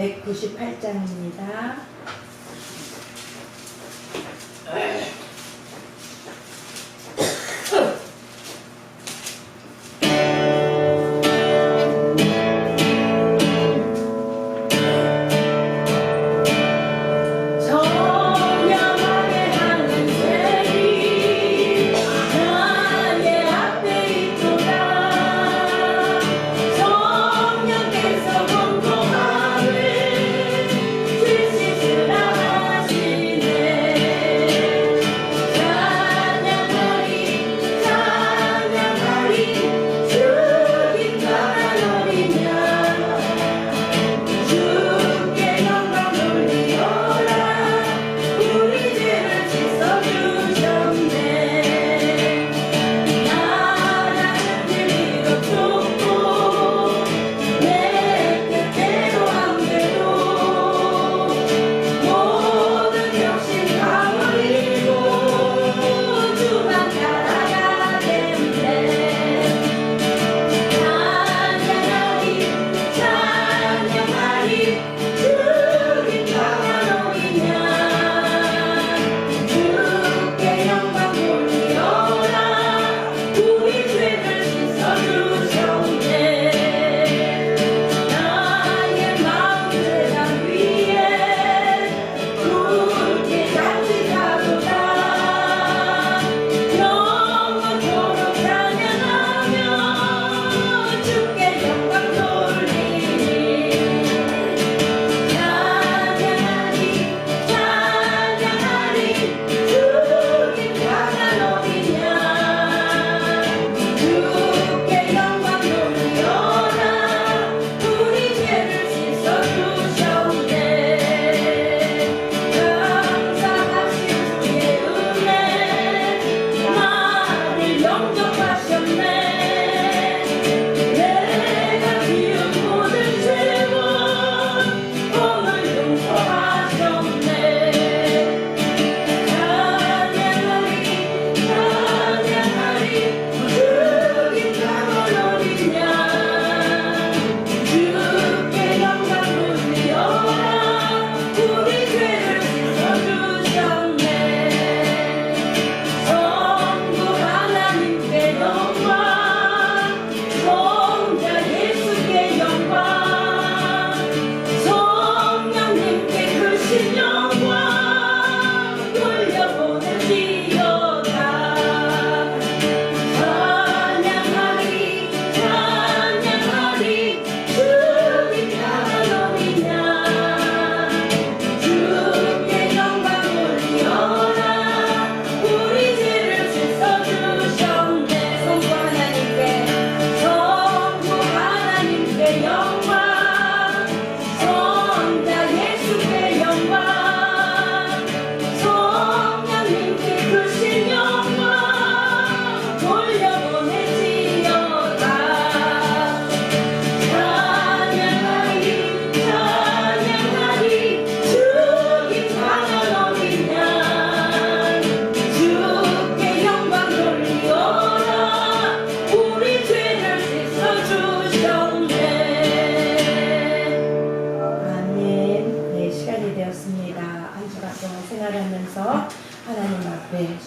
198장입니다.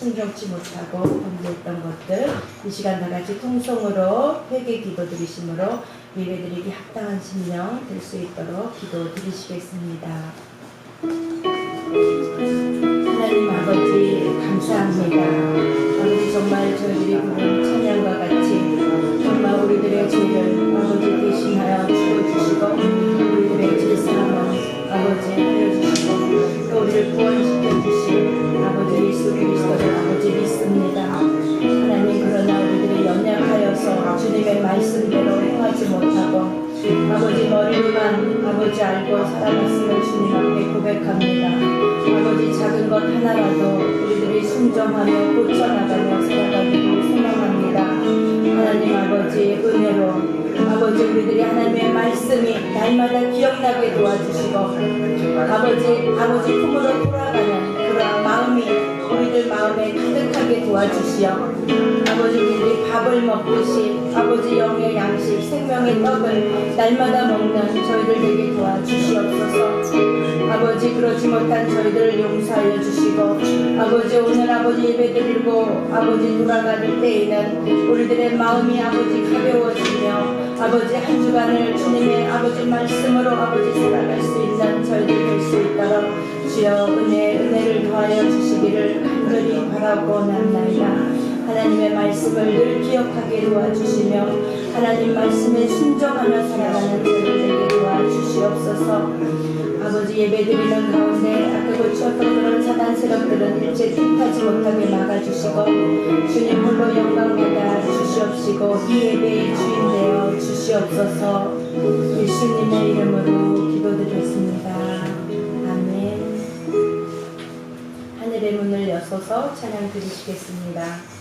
순종치 못하고 범죄했던 것들 이 시간 다같이 통성으로 회개 기도 드리심으로 예배드리기 합당한 심령 될 수 있도록 기도 드리시겠습니다. 하나님 아버지 감사합니다. 아버지 정말 저희들이 부른 찬양과 같이 정말 우리들의 죄를 아버지 대신하여 죽어주시고 우리들의 죄사함을 아버지 하여 주시고 또 우리를 구원시켜 주신 아버지 예수 그리스도를 아버지 믿습니다. 하나님 그러나 우리들이 연약하여서 주님의 말씀대로 행하지 못하고 아버지 머리로만 아버지 알고 살아갔음을 주님 앞에 고백합니다. 아버지 작은 것 하나라도 우리들이 순종하며 고쳐나가며 살아가기를 소망합니다. 하나님 아버지 은혜로 아버지 우리들이 하나님의 말씀이 날마다 기억나게 도와주시고 아버지 품으로 돌아가는 그런 마음이 우리들 마음에 가득하게 도와주시어 아버지 우리들이 밥을 떡을 먹듯이 아버지 영의 양식 생명의 떡을 날마다 먹는 저희들 되게 도와주시옵소서. 아버지 그러지 못한 저희들을 용서하여 주시고 아버지 오늘 아버지 예배드리고 아버지 돌아가는 때에는 우리들의 마음이 아버지 가벼워지며 아버지 한 주간을 주님의 아버지 말씀으로 아버지 살아갈 수 있는 저희들 될 수 있도록 주여 은혜를 더하여 주시기를 간절히 바라고 난나이다. 하나님의 말씀을 늘 기억하게 도와주시며 하나님 말씀에 순종하며 살아가는 저희들에게 도와주시옵소서. 아버지 예배드리는 가운데 아까 고치었던 그런 사단 세력들은 일체 뜻하지 못하게 막아주시고 주님 홀로 영광 받아 주시옵시고 이 예배의 주인 되어 주시옵소서. 예수님의 이름으로 기도드렸습니다. 아멘. 하늘의 문을 여소서 찬양 드리시겠습니다.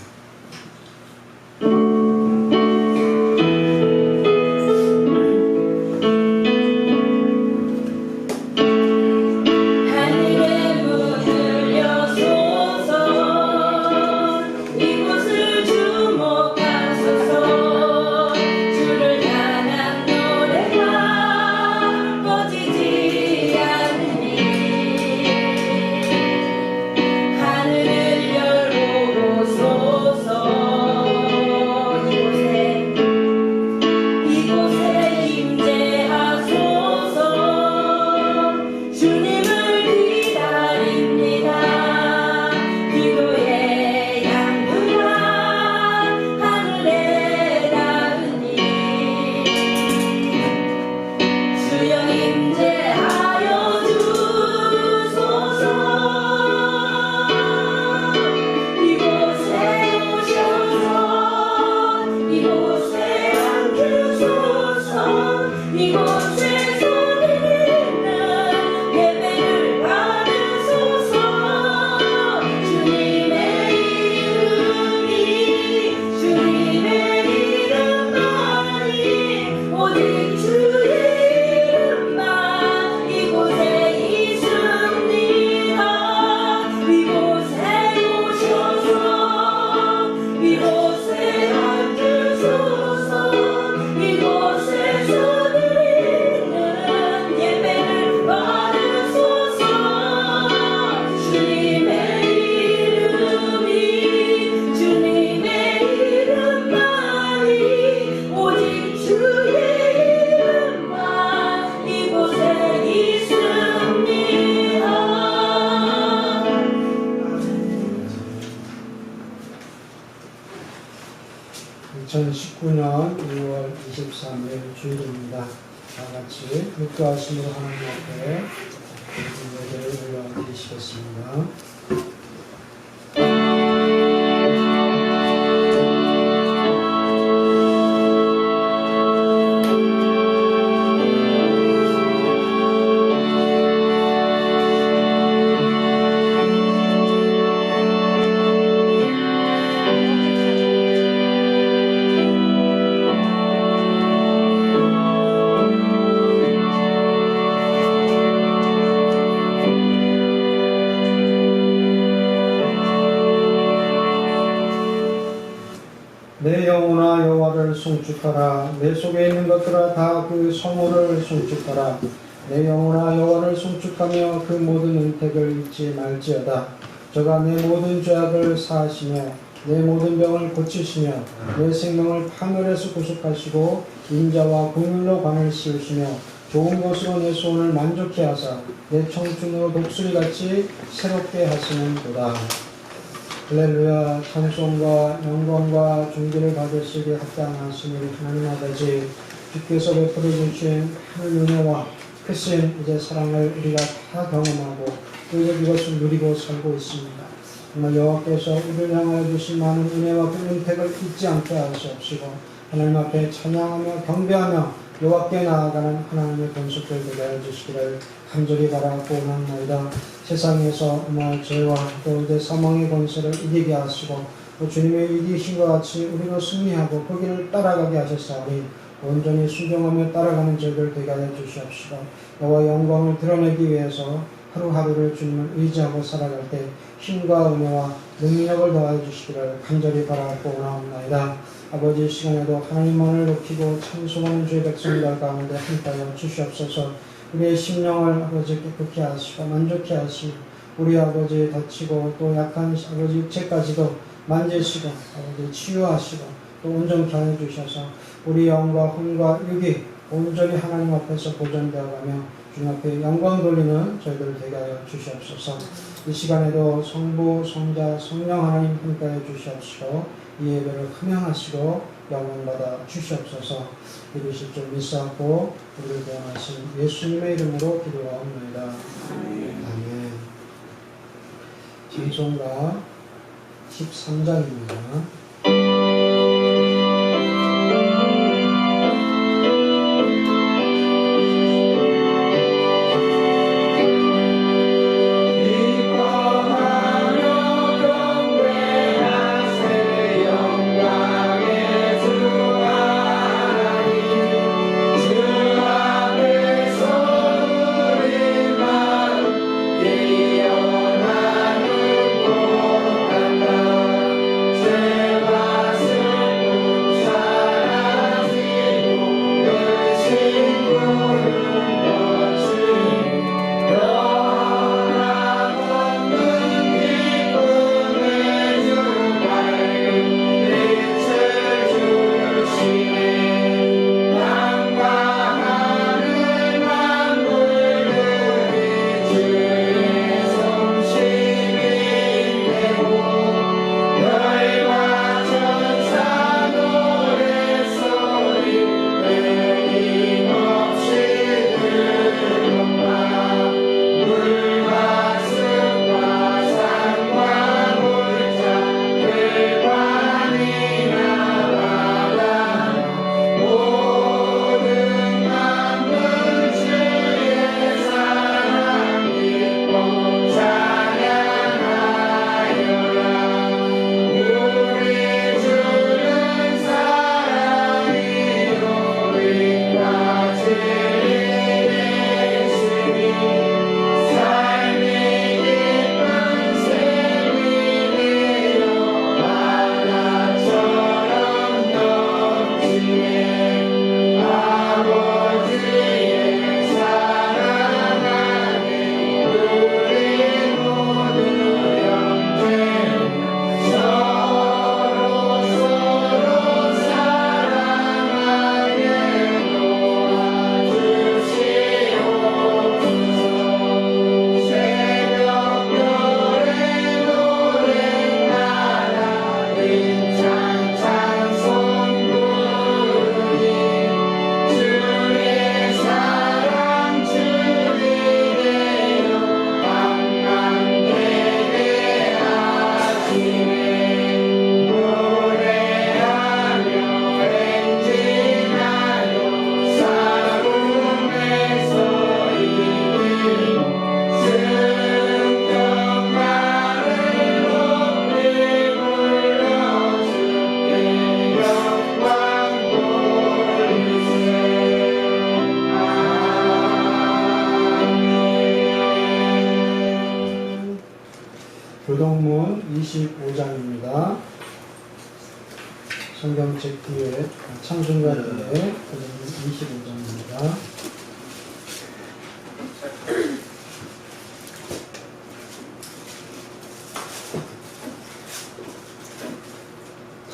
주일입니다. 다같이 묵도하심으로 하나님 앞에 예배를 올려드리시겠습니다. 내 영혼아 여호와를 송축하라. 내 속에 있는 것들아 다 그 성호를 송축하라. 내 영혼아 여호와를 송축하며 그 모든 은택을 잊지 말지어다. 저가 내 모든 죄악을 사하시며 내 모든 병을 고치시며 내 생명을 하늘에서 구속하시고 인자와 긍휼로 관을 씌우시며 좋은 것으로 내 소원을 만족케 하사 내 청춘으로 독수리같이 새롭게 하시는도다. 할렐루야. 찬송과 영광과 존귀를 받으시기에 합당하시니 하나님 아버지, 주께서 베풀어 주신 하늘 은혜와 크신 이제 사랑을 우리가 다 경험하고 또 이제 이것을 누리고 살고 있습니다. 정말 여호와께서 우리를 향하여 주신 많은 은혜와 그 은택을 잊지 않게 하시옵시고 하나님 앞에 찬양하며 경배하며 여호와께 나아가는 하나님의 권속들 되게 하여 주시기를 간절히 바라고 원합니다. 세상에서 죄와 또 이제 사망의 권세를 이기게 하시고 또 주님의 이기신 것 같이 우리도 승리하고 그 길을 따라가게 하셨사오니 온전히 순종하며 따라가는 저희들 되게 하여 주시옵시고 여호와 영광을 드러내기 위해서 하루하루를 주님을 의지하고 살아갈 때 힘과 은혜와 능력을 더하여 주시기를 간절히 바라고 원하옵나이다. 아버지, 이 시간에도 하나님만을 높이고 찬송하는 주의 백성들 가운데 함께하여 주시옵소서. 우리의 심령을 아버지 깨끗게 하시고 만족케 하시고 우리 아버지 다치고 또 약한 아버지 육체까지도 만지시고 아버지 치유하시고 또 온전케 하여 주셔서 우리 영과 혼과 육이 온전히 하나님 앞에서 보존되어가며 주님 앞에 영광 돌리는 저희들 되게 하여 주시옵소서. 이 시간에도 성부, 성자, 성령 하나님 함께하여 주시옵시고 이 예배를 흠양하시고 영광받아 주시옵소서. 이루실 줄 믿사옵고 우리를 구원하신 예수님의 이름으로 기도하옵나이다. 아멘. 찬송가 13장입니다. 교동문 25장입니다. 성경책 뒤에 찬송가 뒤에 교동문 25장입니다.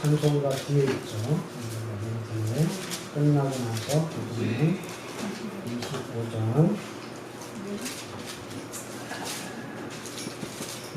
찬송가 뒤에 있죠. 뒤에 끝나고 나서 교동문 25장.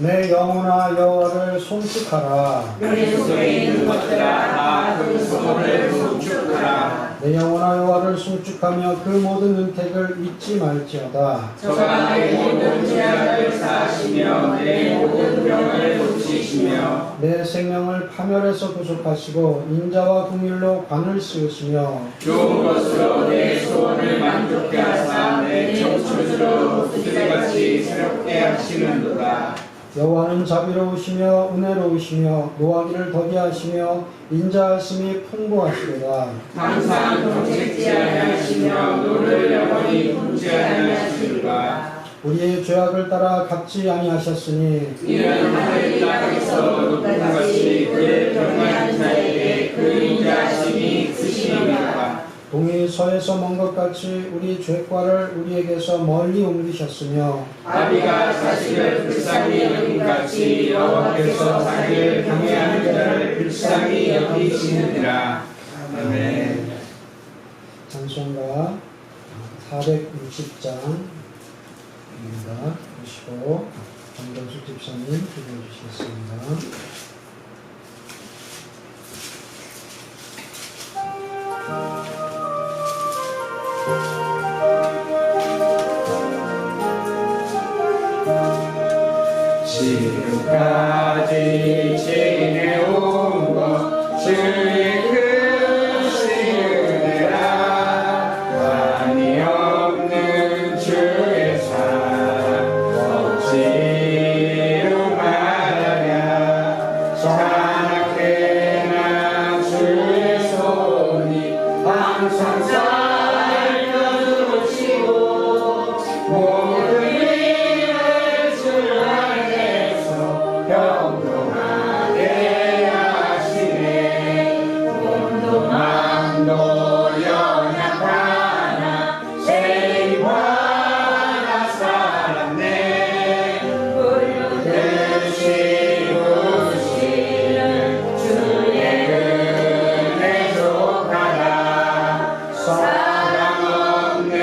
내 영혼아 여호와를 송축하라. 내 속에 있는 것들아 다 그 소원을 송축하라. 내 영혼아 여호와를 송축하며 그 모든 은택을 잊지 말지어다. 저가 내 모든 죄악을 사하시며 내 모든 병을 고치시며 내 생명을 파멸에서 구속하시고 인자와 긍휼로 관을 씌우시며 좋은 것으로 내 소원을 만족케 하사 내 청춘으로 부들같이 새롭게 하시는도다. 여호와는 자비로우시며 은혜로우시며 노하기를 더디게 하시며 인자하심이 풍부하시도다. 항상 정책지 아니하시며 너를 영원히 품지 아니하시리라. 우리의 죄악을 따라 갚지 아니하셨으니 이는 하늘 땅에서 높은 것이 그의 경외한 자에게 그 인자하심이 크시니까. 동이 서에서 먼 것 같이 우리 죄과를 우리에게서 멀리 옮기셨으며 아비가 자식을 불쌍히 여김같이 여호와께서 자기를 경외하는 자를 불쌍히 여기시느니라. 아멘. 찬송가 460장입니다. 보시고 정경숙 집사님 기도해 주시겠습니다. 지금까지 지내온 것 주의 크신 은혜라. 한이 없는 주의 사랑 억지로 말하랴. 찬양되나 주의 손이 항상 살펴주시고 모든 일을 주 안에서 평동하게 하시네. 몸도 마음도 연약하나 세임하나 살았네. 대신 우시는 주의 은혜 족하다. 사랑 없는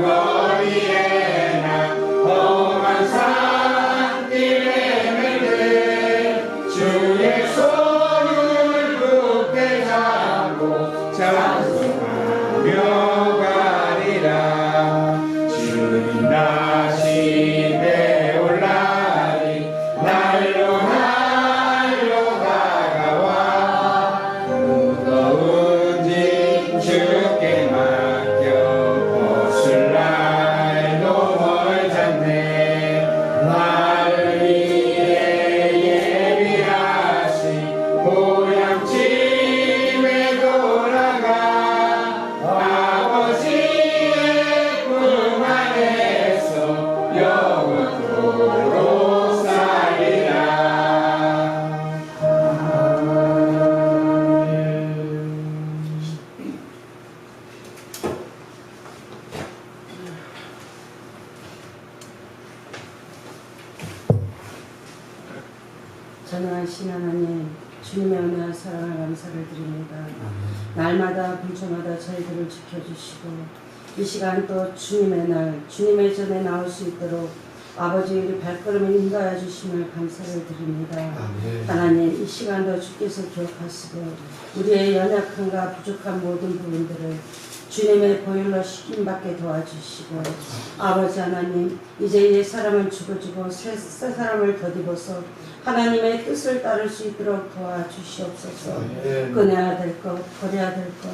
거리에나 험한 산길에 매는 주의 손을 굳게 잡고 찬송하며 가리라. 주님 다시 배올라리 날로 날로 다가와. 무거운 짐 주께 맡겨 벗을 날도 멀잖네. 나를 위해 예비하신 고향집에 돌아가 아버지의 품 안에서 영원토록 살리라. 전능하신 하나님, 주님의 은혜와 사랑을 감사를 드립니다. 날마다 분초마다 저희들을 지켜주시고 이 시간 또 주님의 날, 주님의 전에 나올 수 있도록 아버지 우리 발걸음을 인도하여 주심을 감사를 드립니다. 하나님, 이 시간도 주께서 기억하시고 우리의 연약함과 부족한 모든 부분들을 주님의 보혈로 씻김받게 도와주시고 아버지 하나님, 이제 옛 사람을 죽어주고 새 사람을 덧입어서 하나님의 뜻을 따를 수 있도록 도와주시옵소서. 꺼내야 될 것, 버려야 될 것,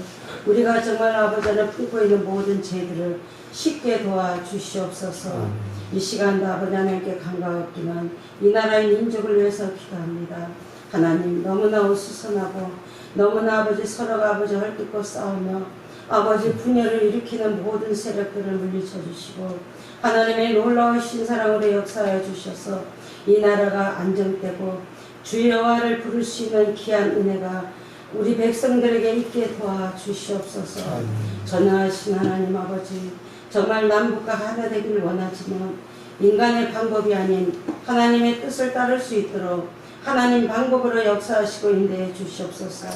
우리가 정말 아버지 안에 품고 있는 모든 죄들을 쉽게 도와주시옵소서. 이 시간도 아버지 하나님께 간과없기만 이 나라의 민족을 위해서 기도합니다. 하나님, 너무나 우수선하고 너무나 아버지 서로가 아버지 헐뜯고 싸우며 아버지 분열을 일으키는 모든 세력들을 물리쳐 주시고 하나님의 놀라우신 사랑으로 역사하여 주셔서 이 나라가 안정되고 주 여호와를 부를 수 있는 귀한 은혜가 우리 백성들에게 있게 도와주시옵소서. 전능하신 하나님 아버지, 정말 남북과 하나 되기를 원하지만 인간의 방법이 아닌 하나님의 뜻을 따를 수 있도록 하나님 방법으로 역사하시고 인도해 주시옵소서.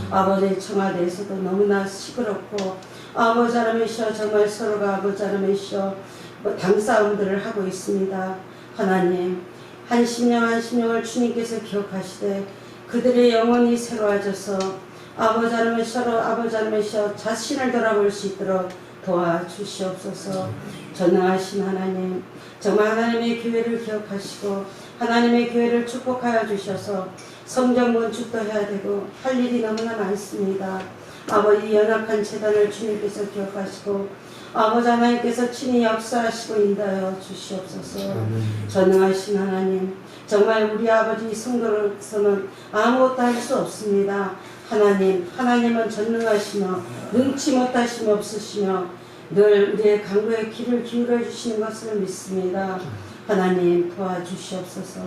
아버지 청와대에서도 너무나 시끄럽고 아버지 하나님이시여 정말 서로가 아버지 하나님이시여 당싸움들을 하고 있습니다. 하나님, 한 심령 한 심령을 주님께서 기억하시되 그들의 영혼이 새로워져서 아버지 하나님 서로 아버지 하나님이시여 자신을 돌아볼 수 있도록 도와주시옵소서. 전능하신 하나님, 정말 하나님의 교회를 기억하시고 하나님의 교회를 축복하여 주셔서 성전 건축도 해야 되고 할 일이 너무나 많습니다. 아버지 연합한 재단을 주님께서 기억하시고 아버지 하나님께서 친히 역사하시고 인도하여 주시옵소서. 전능하신 하나님, 정말 우리 아버지 성도로서는 아무것도 할 수 없습니다. 하나님, 하나님은 전능하시며 능치 못하심이 없으시며 늘 우리의 간구에 귀를 기울여 주시는 것을 믿습니다. 하나님 도와주시옵소서.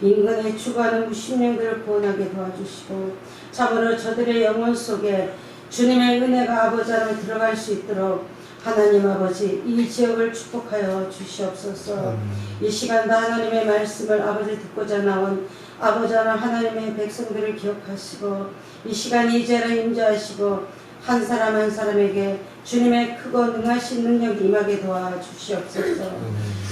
인간의 추구하는 무심령들을 구원하게 도와주시고 참으로 저들의 영혼 속에 주님의 은혜가 아버지 안에 들어갈 수 있도록 하나님 아버지 이 지역을 축복하여 주시옵소서. 이 시간도 하나님의 말씀을 아버지 듣고자 나온 아버지 하나님의 백성들을 기억하시고 이 시간 이제를 임재하시고 한 사람 한 사람에게 주님의 크고 능하신 능력이 임하게 도와주시옵소서.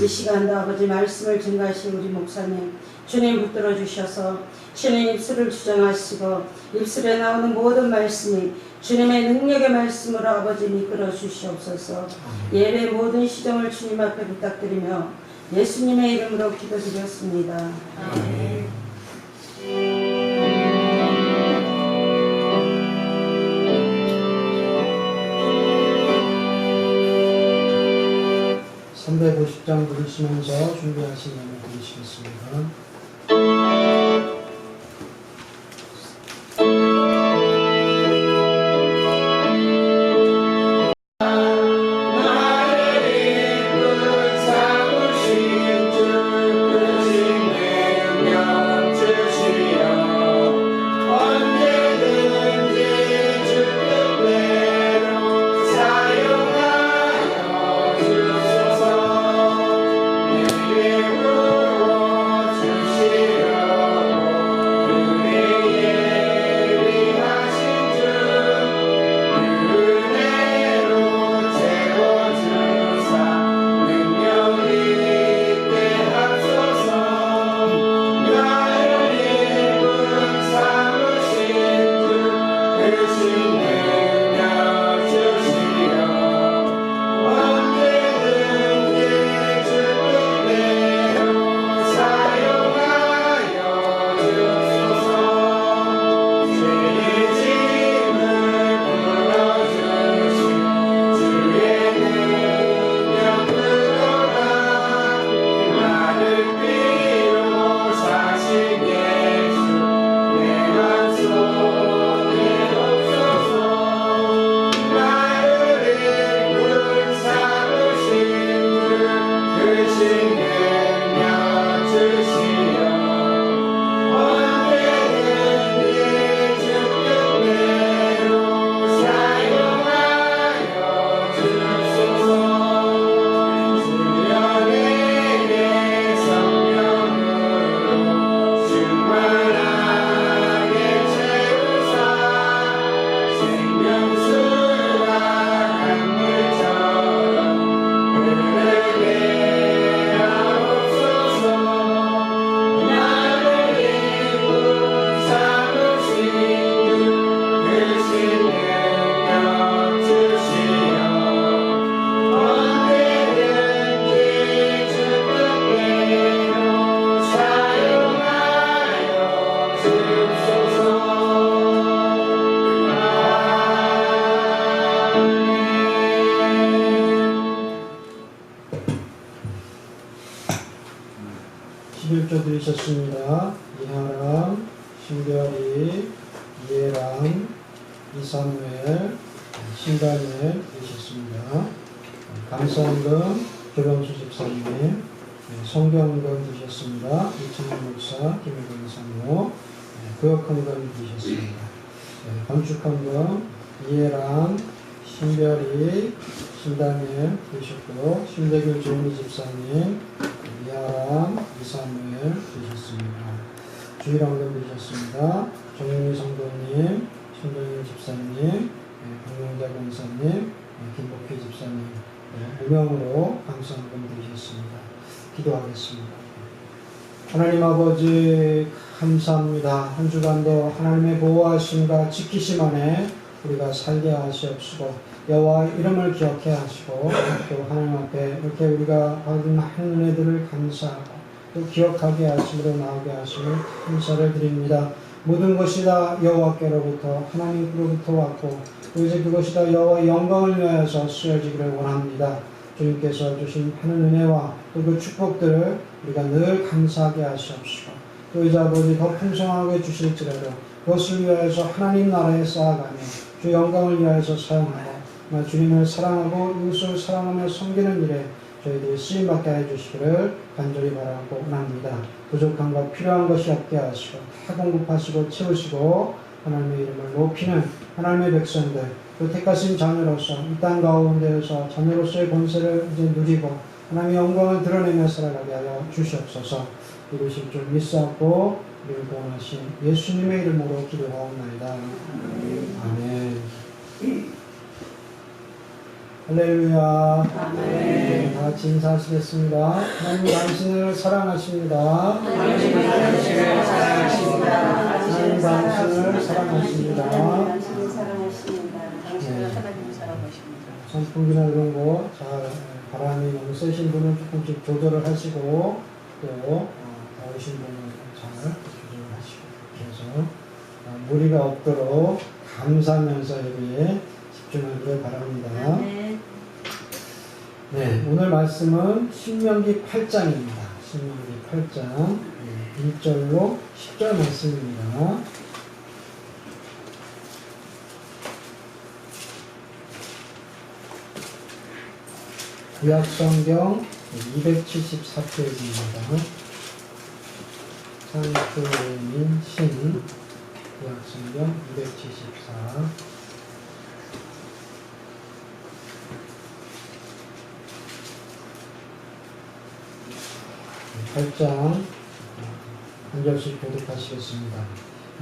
이 시간도 아버지 말씀을 증가하신 우리 목사님 주님 붙들어 주셔서 주님 입술을 주장하시고 입술에 나오는 모든 말씀이 주님의 능력의 말씀으로 아버지 이끌어 주시옵소서. 예배 모든 시정을 주님 앞에 부탁드리며 예수님의 이름으로 기도드렸습니다. 아멘. 350장 부르시면서 준비하신 예물 드리시겠습니다. 드리셨습니다. 이하람, 신별이, 이해람, 이사무엘, 신다니엘 드리셨습니다. 감사원금 교병수 집사님, 성경원금 드리셨습니다. 이창현 목사, 김일근 사모, 구역헌금 드리셨습니다. 건축헌금 이해람, 신별이, 신다니엘 드리셨고, 신대길 조은희 집사님, 이하람, 이사무엘 드리셨습니다. 주일헌금 드리셨습니다. 정윤희 성도님, 신동인 집사님, 박명자 권사님, 김복희 집사님 무명으로 감사헌금 드리셨습니다. 기도하겠습니다. 하나님 아버지 감사합니다. 한 주간도 하나님의 보호하심과 지키심 안에 우리가 살게 하시옵시고 여호와 이름을 기억해 하시고 또 하나님 앞에 이렇게 우리가 받은 많은 은혜들을 감사하고 또 기억하게 하심으로 나오게 하심을 감사를 드립니다. 모든 것이 다 여호와께로부터 하나님께로부터 왔고 또 이제 그것이 다 여호와의 영광을 위하여서 쓰여지기를 원합니다. 주님께서 주신 많은 은혜와 또 그 축복들을 우리가 늘 감사하게 하시옵시고 또 이제 아버지 더 풍성하게 주실지라도 그것을 위하여서 하나님 나라에 쌓아가며 주 영광을 위하여서 사용하고 주님을 사랑하고 이웃을 사랑하며 섬기는 일에 저희들이 쓰임받게 해주시기를 간절히 바라고 원합니다. 부족함과 필요한 것이 없게 하시고 다 공급하시고 채우시고 하나님의 이름을 높이는 하나님의 백성들, 그 택하신 자녀로서 이 땅 가운데에서 자녀로서의 권세를 이제 누리고 하나님의 영광을 드러내며 살아가게 하여 주시옵소서. 이루실 줄 믿사옵고 우리를 구원하신 예수님의 이름으로 기도하옵나이다. 아멘. 할렐루야. 네, 다 같이 인사하시겠습니다. 하나님 당신을 사랑하십니다. 하나님 당신을 사랑하십니다. 당신을 사랑하십니다. 선풍기나 이런 거 잘 바람이 너무 세신 분은 조금씩 조절을 하시고 또 더우신 분은 잘 조절하시고 그래서 무리가 없도록 감사하면서 여기에 집중하기를 바랍니다. 네, 오늘 말씀은 신명기 8장입니다. 신명기 8장 1절로 10절 말씀입니다. 구약성경 274페이지입니다. 창조민 신 구약성경 274 8장 한 절씩 교독하시겠습니다.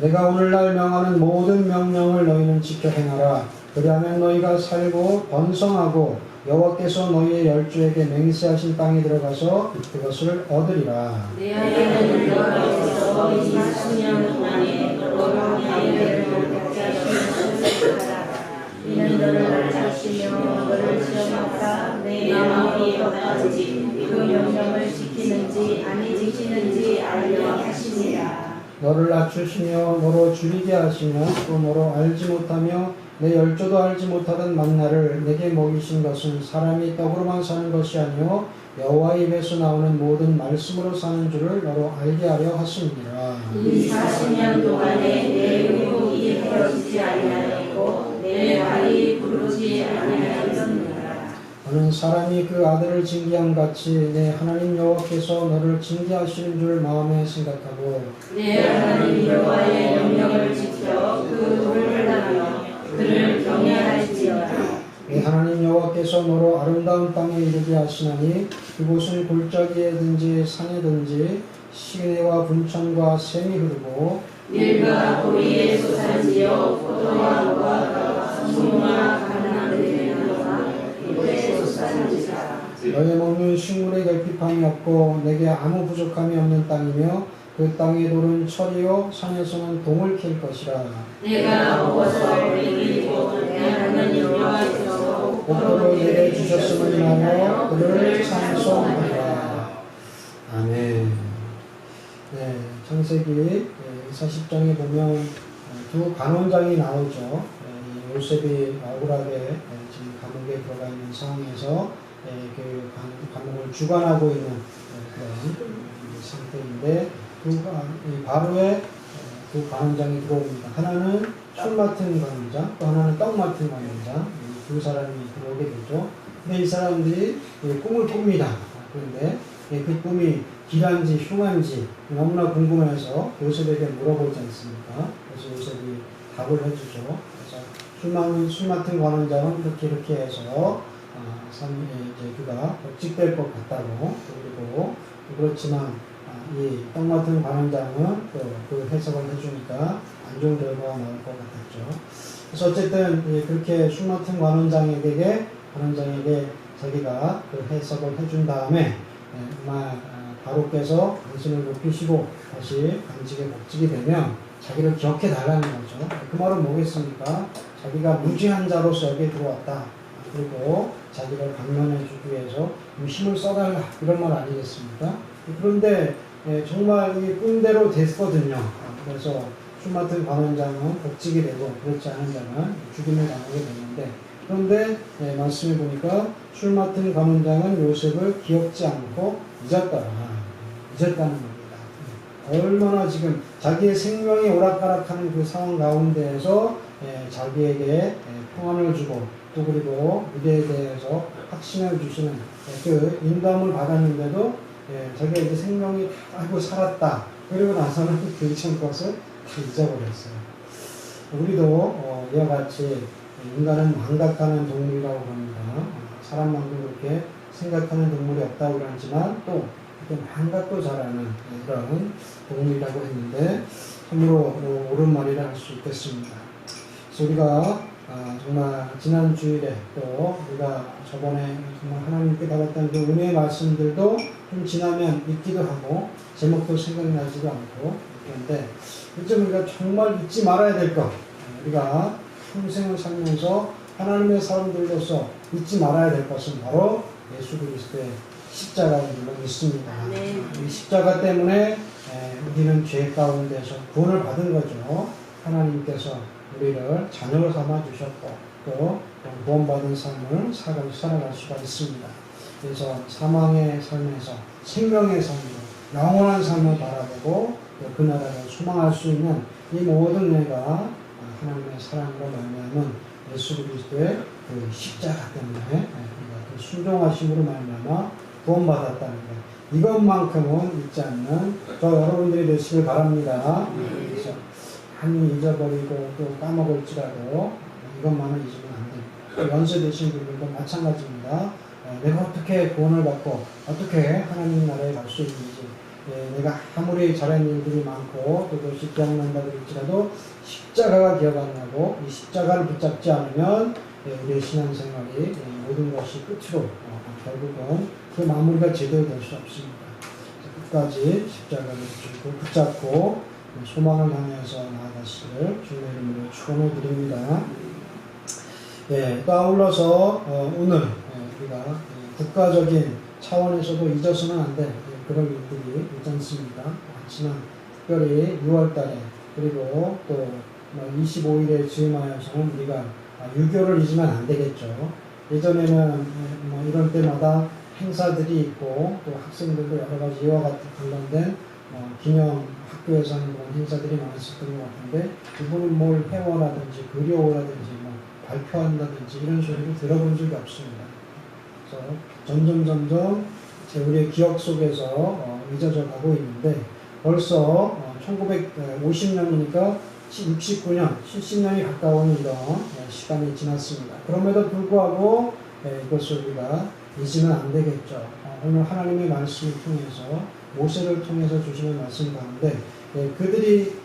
내가 오늘날 명하는 모든 명령을 너희는 지켜 행하라. 그리하면 너희가 살고 번성하고 여호와께서 너희의 열조에게 맹세하신 땅에 들어가서 그것을 얻으리라. 내 아내는 여호와께서 20년 동안에 너로 나에게 먹게 하시는 것을 알아라. 이는 너를 알자시며 너를 시험하사 내 마음이 어떠한지 그 명령을 지키는지 아니 지키는지 알려 하시니라. 너를 낮추시며 너로 줄이게 하시며 또 너로 알지 못하며 내 열조도 알지 못하던 만나를 내게 먹이신 것은 사람이 떡으로만 사는 것이 아니요 여호와 입에서 나오는 모든 말씀으로 사는 줄을 너로 알게 하려 하심이라. 이 40년 동안에 내 의복이 헤어지지 아니하였고 내 발이 부르지 아니하였느니라. 너는 사람이 그 아들을 징계함 같이 내 하나님 여호와께서 너를 징계하시는 줄 마음에 생각하고 내 하나님 여호와의 명령을 지켜 그 도를 하며 그를 경외할지어다. 내 하나님 여호와께서 너로 아름다운 땅에 이르게 하시나니 그곳은 골짜기에든지 산에든지 시내와 분천과 샘이 흐르고 밀과 보리의 소산지요 포도와 무화과 성모와 가나안들의 나무와 꿀의 소산지라. 너의 먹는 식물의 결핍함이 없고 내게 아무 부족함이 없는 땅이며 그 땅의 돌은 철이요 산에서는 동을 캘 것이라. 내가 먹어서 먹이고 내 하나님 여호와께서 복도를 내게 주셨음을 인하여 그를 찬송하라. 아멘. 네, 창세기 40장에 보면 두 간원장이 나오죠. 요셉이 억울하게 지금 감옥에 들어가 있는 상황에서 그 감옥을 주관하고 있는 그런 상태인데 바로에 두 간원장이 들어옵니다. 하나는 술 맡은 간원장, 또 하나는 떡 맡은 간원장. 두 사람이 들어오게 되죠. 근데 이 사람들이 꿈을 꿉니다. 그런데 그 꿈이 길한지 흉한지 너무나 궁금해서 요셉에게 물어보지 않습니까? 그래서 요셉이 답을 해주죠. 그래서 술 맡은 관원장은 이렇게 해서 이제 그가 복직될 것 같다고. 그리고 그렇지만 이 떡 맡은 관원장은 그 해석을 해주니까 안 좋은 결과가 나올 것 같았죠. 그래서 어쨌든 그렇게 술 맡은 관원장에게 자기가 그 해석을 해준 다음에 바로께서 당신을 높이시고 다시 관직에 복직이 되면 자기를 기억해 달라는 거죠. 그 말은 뭐겠습니까? 자기가 무지한 자로서 여기에 들어왔다. 그리고 자기를 감면해 주기 위해서 힘을 써달라. 이런 말 아니겠습니까? 그런데 정말 이 꿈대로 됐거든요. 그래서 술 맡은 관원장은 복직이 되고 그렇지 않은 자는 죽임을 당하게 됐는데 그런데 말씀해 보니까 술 맡은 관원장은 요셉을 기억지 않고 잊었다는 겁니다. 얼마나 지금 자기의 생명이 오락가락하는 그 상황 가운데에서 자기에게 평안을 주고 또 그리고 미래에 대해서 확신을 주시는 그 인도함을 받았는데도 자기가 이제 생명이 아이고 살았다 그리고 나서는 그 이전 것을 다 잊어버렸어요. 우리도 이와 같이 인간은 망각하는 동물이라고 합니다. 사람만큼 그렇게 생각하는 동물이 없다고 그러지만 또 이렇게 망각도 잘하는 그런 동물이라고 했는데 참으로 옳은 말이라 할 수 있겠습니다. 그래서 우리가 정말 지난 주일에 또 우리가 저번에 정말 하나님께 받았던 그 은혜의 말씀들도 좀 지나면 잊기도 하고 제목도 생각나지도 않고 그런데 이제 우리가 정말 잊지 말아야 될 것, 우리가 평생을 살면서 하나님의 사람들로서 잊지 말아야 될 것은 바로 예수 그리스도의 십자가인 줄로 믿습니다. 이 십자가 때문에 우리는 죄 가운데서 구원을 받은 거죠. 하나님께서 우리를 자녀로 삼아 주셨고 또 구원받은 삶을 살아갈 수가 있습니다. 그래서 사망의 삶에서 생명의 삶으로 영원한 삶을 바라보고 그 나라를 소망할 수 있는 이 모든 은혜가 하나님의 사랑으로 말미암은 예수 그리스도의 그 십자가 때문에 우리가 그 순종하심으로 말미암아 구원받았다는 것, 이것만큼은 잊지 않는 저 여러분들이 되시길 바랍니다. 그래서 많이 잊어버리고 또 까먹을지라도 이것만은 잊으면 안 됩니다. 연세되신 분들도 마찬가지입니다. 내가 어떻게 구원을 받고 어떻게 하나님 나라에 갈 수 있는지, 내가 아무리 잘한 일들이 많고 또 그것이 기억난다고 할지라도 십자가가 기억 안 나고 이 십자가를 붙잡지 않으면 우리의 신앙생활이 모든 것이 끝으로 결국은 그 마무리가 제대로 될 수 없습니다. 끝까지 십자가를 붙잡고 소망을 향해서 나아가시기를 주님의 이름으로 축원을 드립니다. 또 아울러서 오늘 우리가 국가적인 차원에서도 잊어서는 안 될 그런 일들이 있지 않습니까? 하지만 특별히 6월달에 그리고 또 25일에 즈음하여서는 우리가 유교를 잊으면 안 되겠죠. 예전에는 이런 때마다 행사들이 있고 또 학생들도 여러 가지 이와 같은 관련된 기념 학교에서는 그런 행사들이 많았었던 것 같은데 이분은 뭘 회원하든지 그려오라든지 발표한다든지 이런 소리를 들어본 적이 없습니다. 그래서 점점 우리의 기억 속에서 잊어져 가고 있는데 벌써 1950년이니까 69년, 70년이 가까운 이런 시간이 지났습니다. 그럼에도 불구하고 이것을 우리가 잊으면 안 되겠죠. 오늘 하나님의 말씀을 통해서 모세를 통해서 주시는 말씀 가운데 그들이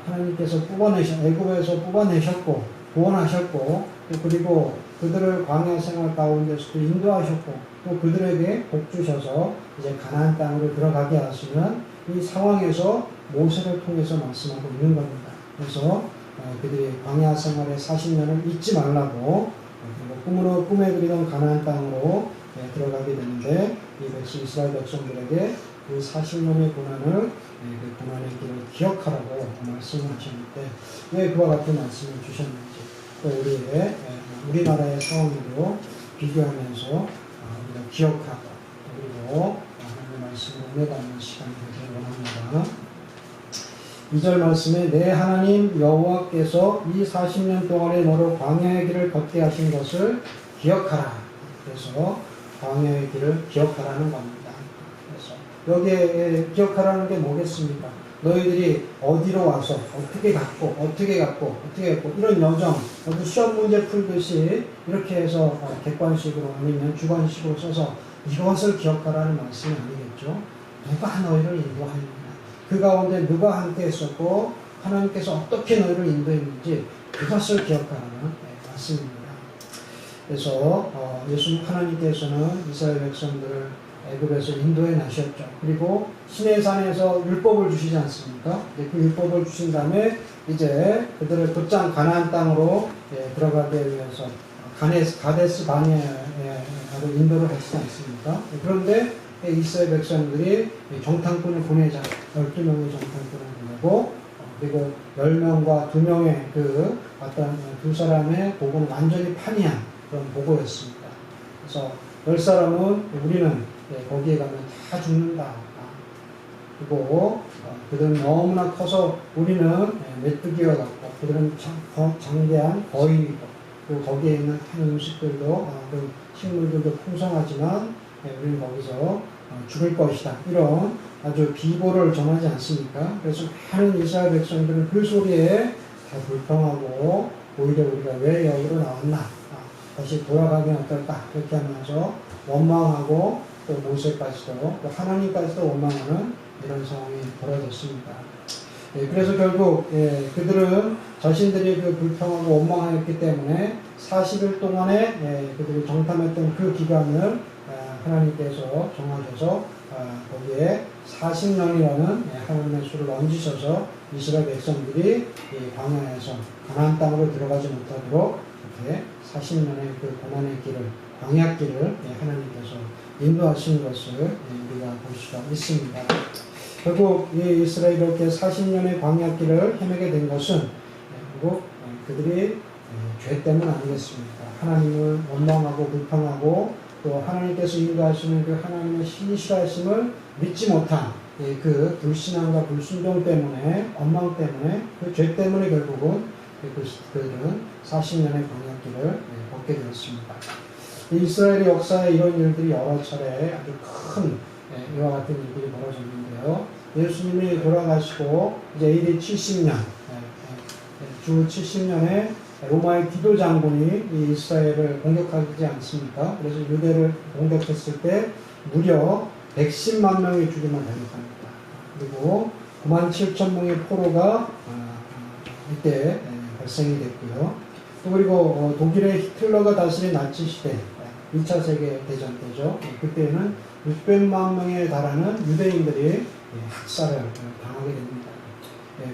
하나님께서 애굽에서 뽑아내셨고 구원하셨고 또 그리고 그들을 광야 생활 가운데서도 인도하셨고 또 그들에게 복 주셔서 이제 가나안 땅으로 들어가게 하시는 이 상황에서 모세를 통해서 말씀하고 있는 겁니다. 그래서 그들이 광야 생활의 40년을 잊지 말라고 그리고 꿈에 그리던 가나안 땅으로 들어가게 되는데 이 이스라엘 백성들에게 그 40년의 고난을 그 고난의 길을 기억하라고 말씀을 하셨는데 왜 그와 같은 말씀을 주셨는지 또 우리나라의 상황으로 비교하면서 우리가 기억하고 그리고 하나님의 말씀을 은혜받는 시간이 되기를 원합니다. 2절 말씀에 내 하나님 여호와께서 이 40년 동안에 너로 광야의 길을 걷게 하신 것을 기억하라. 그래서 광야의 길을 기억하라는 겁니다. 그래서 여기에 기억하라는 게 뭐겠습니까? 너희들이 어디로 와서 어떻게 갔고 이런 여정, 모두 시험 문제 풀듯이 이렇게 해서 객관식으로 아니면 주관식으로 써서 이것을 기억하라는 말씀이 아니겠죠. 누가 너희를 인도하느냐, 그 가운데 누가 함께 했었고 하나님께서 어떻게 너희를 인도했는지 그것을 기억하라는 말씀입니다. 그래서 하나님께서는 이스라엘 백성들을 애굽에서 인도해 나셨죠. 그리고 시내산에서 율법을 주시지 않습니까? 그 율법을 주신 다음에 이제 그들을 곧장 가나안 땅으로 들어가기 위해서 가데스 바네아로 인도를 하시지 않습니까? 그런데 이스라엘 백성들이 정탐꾼을 보내자 12명의 정탐꾼을 보내고 그리고 10명과 2명의 그 어떤 두 사람의 보고는 완전히 판이한 그런 보고였습니다. 그래서 10사람은 우리는 거기에 가면 다 죽는다. 그리고 그들은 너무나 커서 우리는 메뚜기와 같고 그들은 장대한 거위, 또 거기에 있는 한 음식들도 그 식물들도 풍성하지만 우리는 거기서 죽을 것이다. 이런 아주 비보를 전하지 않습니까? 그래서 많은 이스라엘 백성들은 그 소리에 다 불평하고 오히려 우리가 왜 여기로 나왔나? 다시 돌아가면 어떨까? 그렇게 하면서 원망하고 또 모세까지도 또 하나님까지도 원망하는 이런 상황이 벌어졌습니다. 그래서 결국 그들은 자신들이 그 불평하고 원망하였기 때문에 40일 동안에 그들이 정탐했던 그 기간을 하나님께서 정하셔서 거기에 40년이라는 하나님의 수를 얹으셔서 이스라엘 백성들이 광야에서 가나안 땅으로 들어가지 못하도록 이렇게 40년의 그 고난의 길을, 광야길을 하나님께서 인도하신 것을 우리가 볼 수가 있습니다. 결국 이 이스라엘이 이렇게 40년의 광야길을 헤매게 된 것은 결국 그들이 죄 때문 아니겠습니까? 하나님을 원망하고 불평하고 또 하나님께서 인도하시는 그 하나님의 신실하심을 믿지 못한 그 불신앙과 불순종 때문에, 원망 때문에, 그 죄 때문에 결국은 그들은 40년의 광야길을 걷게 되었습니다. 이스라엘의 역사에 이런 일들이 여러 차례 아주 큰 이와 같은 일들이 벌어졌는데요. 예수님이 돌아가시고 이제 AD 70년, 주 70년에 로마의 디도 장군이 이 이스라엘을 공격하지 않습니까? 그래서 유대를 공격했을 때 무려 110만 명의 죽임을 당했답니다. 그리고 9만 7천 명의 포로가 이때 발생이 됐고요. 또 그리고 독일의 히틀러가 다스린 나치 시대, 2차 세계대전 때죠. 그때는 600만 명에 달하는 유대인들이 학살을 당하게 됩니다.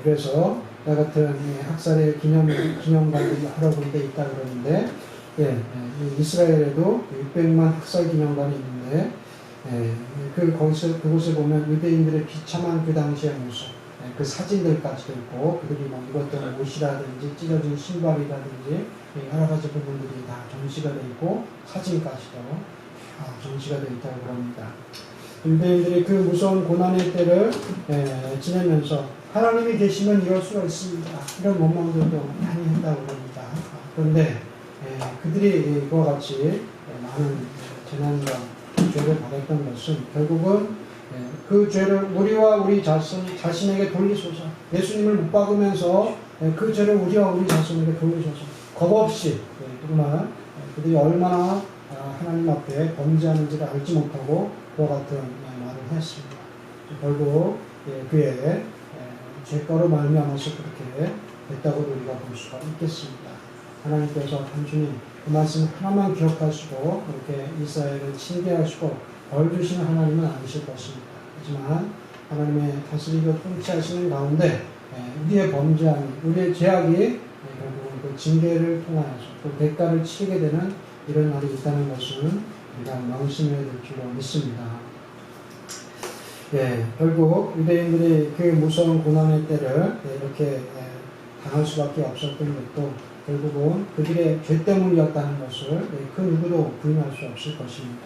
그래서 이 같은 학살의 기념관들이 여러 군데 있다 그러는데, 이스라엘에도 600만 학살 기념관이 있는데, 그곳에 보면 유대인들의 비참한 그 당시의 모습, 그 사진들까지도 있고, 그들이 뭐 입었던 옷이라든지 찢어진 신발이라든지 여러 가지 부분들이 다 전시가 되어 있고, 사진까지도 전시가 되어 있다고 그럽니다. 유대인들이 그 무서운 고난의 때를 지내면서 하나님이 계시면 이럴 수가 있습니다. 이런 원망들도 많이 했다고 합니다. 그런데 그들이 이와 같이 많은 재난과 죄를 받았던 것은 결국은 그 죄를 우리와 우리 자신에게 돌리소서. 예수님을 못 박으면서 그 죄를 우리와 우리 자신에게 돌리소서. 겁 없이 정말 그들이 얼마나 하나님 앞에 범죄하는지를 알지 못하고 그와 같은 말을 했습니다. 결국 그의 죄가로 말미암아서 그렇게 됐다고 우리가 볼 수가 있겠습니다. 하나님께서 단순히 그 말씀 하나만 기억하시고 이렇게 이스라엘을 징계하시고 벌 주시는 하나님은 아니실 것입니다. 하지만 하나님의 다스리고 통치하시는 가운데 우리의 범죄함이, 우리의 죄악이 결국은 그 징계를 통하여서 또 대가를 치르게 되는 이런 날이 있다는 것은 우리가 명심해야 될 줄로 믿습니다. 결국 유대인들이 그 무서운 고난의 때를 이렇게 당할 수밖에 없었던 것도 결국은 그들의 죄 때문이었다는 것을 그 누구도 부인할 수 없을 것입니다.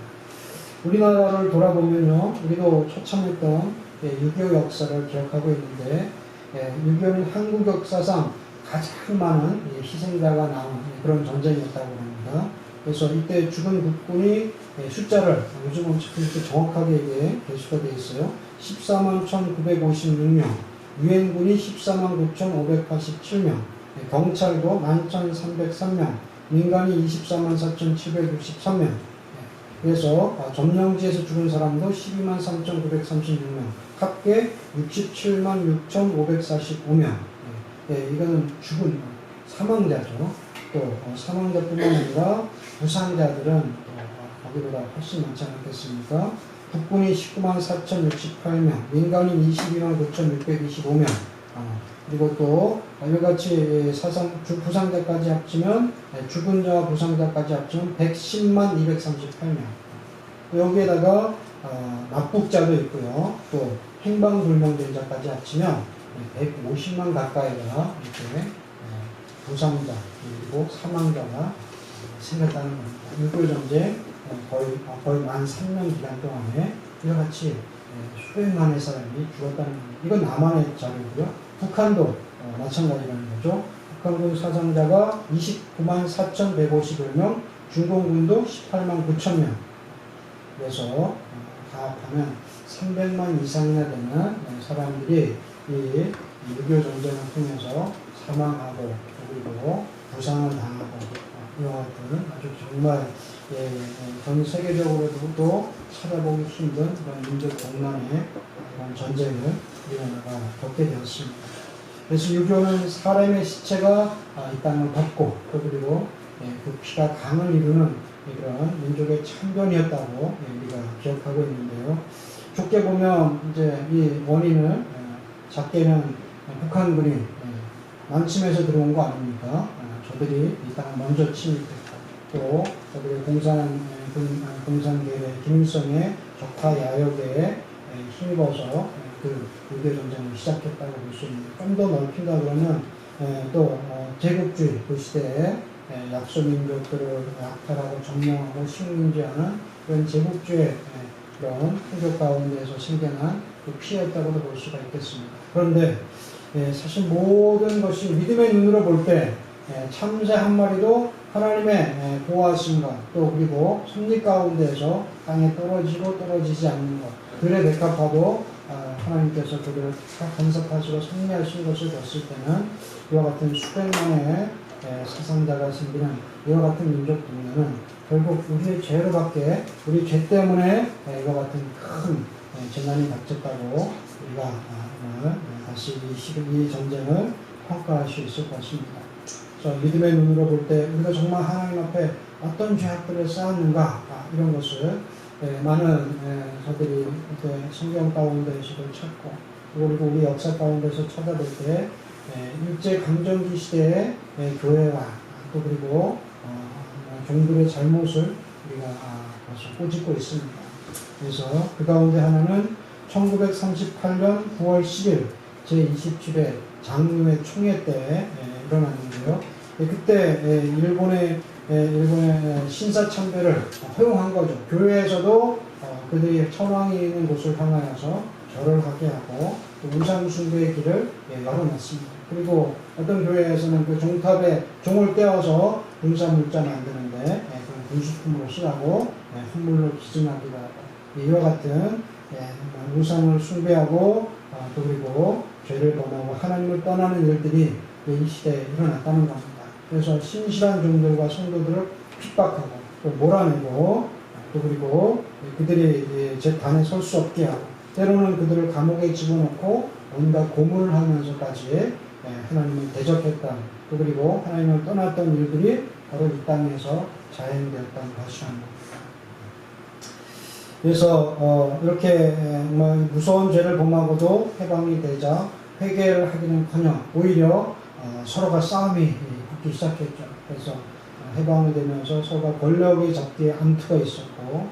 우리나라를 돌아보면요, 우리도 처참했던 6.25 역사를 기억하고 있는데 6.25는 한국 역사상 가장 많은 희생자가 나온 그런 전쟁이었다고 합니다. 그래서 이때 죽은 국군이 숫자를 요즘은 정확하게 개수가 되어 있어요. 14만 1,956명, 유엔군이 14만 9,587명, 경찰도 11,303명, 민간이 24만 4,763명. 그래서 점령지에서 죽은 사람도 12만 3,936명, 합계 67만 6,545명. 이거는 죽은 사망자죠. 또 사망자뿐만 아니라 부상자들은 거기보다 훨씬 많지 않겠습니까? 국군이 19만 4,068명, 민간인 22만 9,625명, 그리고 또 이같이 부상자까지 합치면 죽은 자와 부상자까지 합치면 110만 238명. 여기에다가 납북자도 있고요. 또 행방불명된 자까지 합치면 150만 가까이가 이렇게 부상자 그리고 사망자가 생겼다는 겁니다. 6.25 전쟁 거의 만 3년 기간 동안에 이와 같이 수백만의 사람이 죽었다는 겁니다. 이건 남한의 자료고요. 북한도 마찬가지라는 거죠. 북한군 사상자가 29만 4,151명, 중공군도 18만 9천 명. 그래서 다 합하면 300만 이상이나 되는 사람들이 이 6.25 전쟁을 통해서 사망하고 그리고 부상을 당하고 이와 같은 아주 정말 전 세계적으로도 또 찾아보기 힘든 그런 민족 공난의 그런 전쟁을 우리나라가 겪게 되었습니다. 그래서 6.25는 사람의 시체가 이 땅을 덮고 또 그리고 그 피가 강을 이루는 이런 민족의 참변이었다고 우리가 기억하고 있는데요. 좁게 보면 이제 이 원인은 작게는 북한군이 남침해서 들어온 거 아닙니까? 저들이 이 땅을 먼저 침입했고 또 저들의 공산계의 김일성의 적화 야욕에 힘입어서 그 6.25 전쟁을 시작했다고 볼 수 있는데 좀 더 넓힌다 그러면 또 제국주의 그 시대에 약소민족들을 약탈하고 점령하고 식민지하는 그런 제국주의 그런 풍족 가운데에서 생겨난 그 피해였다고도 볼 수가 있겠습니다. 그런데 사실 모든 것이 믿음의 눈으로 볼 때 참새 한 마리도 하나님의 보호하심과 또 그리고 섭리 가운데에서 땅에 떨어지고 떨어지지 않는 것 들에 백합화도 하나님께서 그들을 다 간섭하시고 섭리하신 것을 봤을 때는 이와 같은 수백만의 사상자가 생기는 이와 같은 민족 분야는 결국 우리의 죄로밖에 우리 죄 때문에 이와 같은 큰 재난이 닥쳤다고 우리가 다시 이 전쟁을 평가할 수 있을 것입니다. 그래서 믿음의 눈으로 볼 때 우리가 정말 하나님 앞에 어떤 죄악들을 쌓았는가 이런 것을 많은 저들이 성경 가운데에서도 찾고 그리고 우리 역사 가운데서 찾아볼 때 일제 강점기 시대의 교회와 또 그리고 종들의 잘못을 우리가 벌써 꼬집고 있습니다. 그래서 그 가운데 하나는 1938년 9월 10일 제27회 장로회 총회 때 일어났는데요. 그때 일본의 신사참배를 허용한 거죠. 교회에서도 그들이 천황이 있는 곳을 향하여서 절을 하게 하고 우상숭배의 길을 열어놨습니다. 그리고 어떤 교회에서는 그 종탑에 종을 떼어서 군사물자 만드는데 그런 군수품으로 쓰라고 헌물로 기증하기도 하고 이와 같은 우상을 숭배하고 또 그리고 죄를 범하고 하나님을 떠나는 일들이 이 시대에 일어났다는 겁니다. 그래서 신실한 종들과 성도들을 핍박하고 또 몰아내고 또 그리고 그들이 재단에 설 수 없게 하고 때로는 그들을 감옥에 집어넣고 온갖 고문을 하면서까지 하나님을 대적했던 또 그리고 하나님을 떠났던 일들이 바로 이 땅에서 자행되었던 것이랍니다. 그래서 이렇게 무서운 죄를 범하고도 해방이 되자 회개를 하기는커녕 오히려 서로가 싸움이 붙기 시작했죠. 그래서 해방이 되면서 서로가 권력이 잡기에 암투가 있었고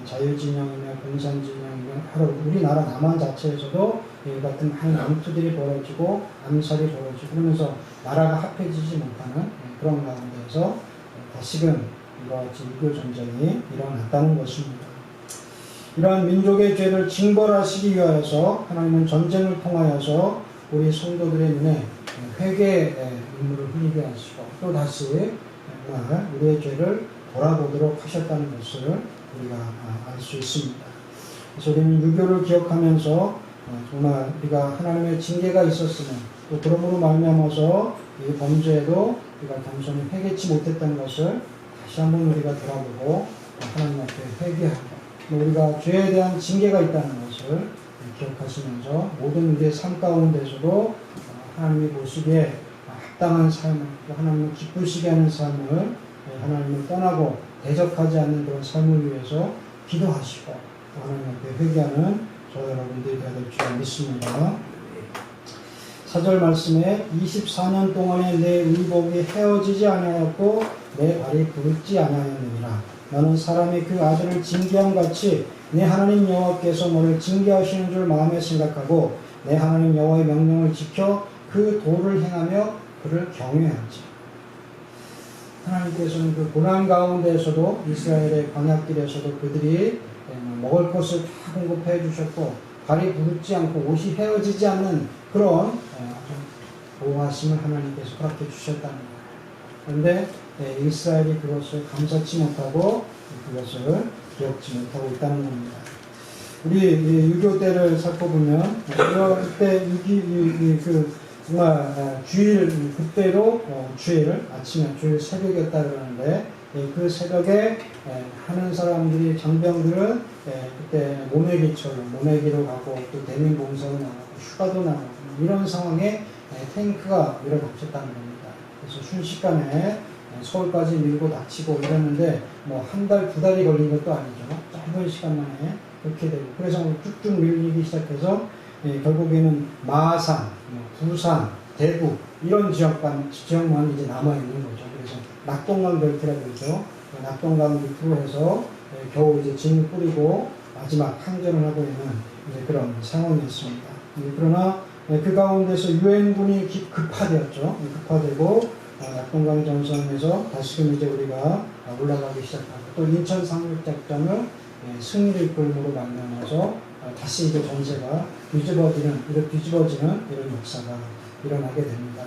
자유진영이며 공산진영이며 바로 우리나라 남한 자체에서도 이 같은 많은 암투들이 벌어지고 암살이 벌어지고 그러면서 나라가 합해지지 못하는 그런 가운데서 다시금 이와 같이 6.25 전쟁이 일어났다는 것입니다. 이러한 민족의 죄를 징벌하시기 위하여서 하나님은 전쟁을 통하여서 우리 성도들의 눈에 회개의 눈물을 흘리게 하시고 또 다시 정말 우리의 죄를 돌아보도록 하셨다는 것을 우리가 알 수 있습니다. 그래서 우리는 6.25를 기억하면서 정말 우리가 하나님의 징계가 있었으면 또 그러므로 말미암아서 이 범죄에도 우리가 겸손히 회개치 못했던 것을 다시 한번 우리가 돌아보고 하나님 앞에 회개하고 우리가 죄에 대한 징계가 있다는 것을 기억하시면서 모든 우리의 삶 가운데서도 하나님이 보시기에 합당한 삶을 또 하나님을 기쁘시게 하는 삶을 하나님을 떠나고 대적하지 않는 그런 삶을 위해서 기도하시고 하나님 앞에 회개하는 저와 여러분들이 되어야 될 줄 믿습니다. 4절 말씀에 24년 동안에 내 의복이 헤어지지 아니하였고 내 발이 굵지 아니하였느니라. 너는 사람이 그 아들을 징계함 같이 내 하나님 여호와께서 너를 징계하시는 줄 마음에 생각하고 내 하나님 여호와의 명령을 지켜 그 도를 행하며 그를 경외하지. 하나님께서는 그 고난 가운데에서도 이스라엘의 광야길에서도 그들이 먹을 것을 다 공급해 주셨고 발이 부르지 않고 옷이 헤어지지 않는 그런 보호하심을 하나님께서 허락해 주셨다는 거예요. 그런데 이스라엘이 그것을 감사치 못하고 그것을 기억지 못하고 있다는 겁니다. 우리 6.25 때를 살펴보면 이럴 때 정말 주일 그때로 주일 아침에 주일 새벽이었다 그러는데 그 새벽에 하는 사람들이 장병들은 그때 모내기로 가고 또 대민봉사도 나가고 휴가도 나가고 이런 상황에 탱크가 밀어닥쳤다는 겁니다. 그래서 순식간에 서울까지 밀고 닥치고 이랬는데 뭐 한 달, 두 달이 걸린 것도 아니죠. 짧은 시간 만에 그렇게 되고 그래서 쭉쭉 밀리기 시작해서 결국에는 마산, 부산, 대구 이런 지역만 이제 남아있는 거죠. 그래서 낙동강 벨트라고 그러죠. 낙동강 밑으로 해서 겨우 이제 짐을 뿌리고 마지막 항전을 하고 있는 이제 그런 상황이었습니다. 그러나 그 가운데서 유엔군이 급파되었죠. 급파되고 낙동강 전선에서 다시금 이제 우리가 올라가기 시작하고 또 인천 상륙작전을 승리를 이끌므로 만나서 다시 이제 전세가 뒤집어지는 이런 역사가 일어나게 됩니다.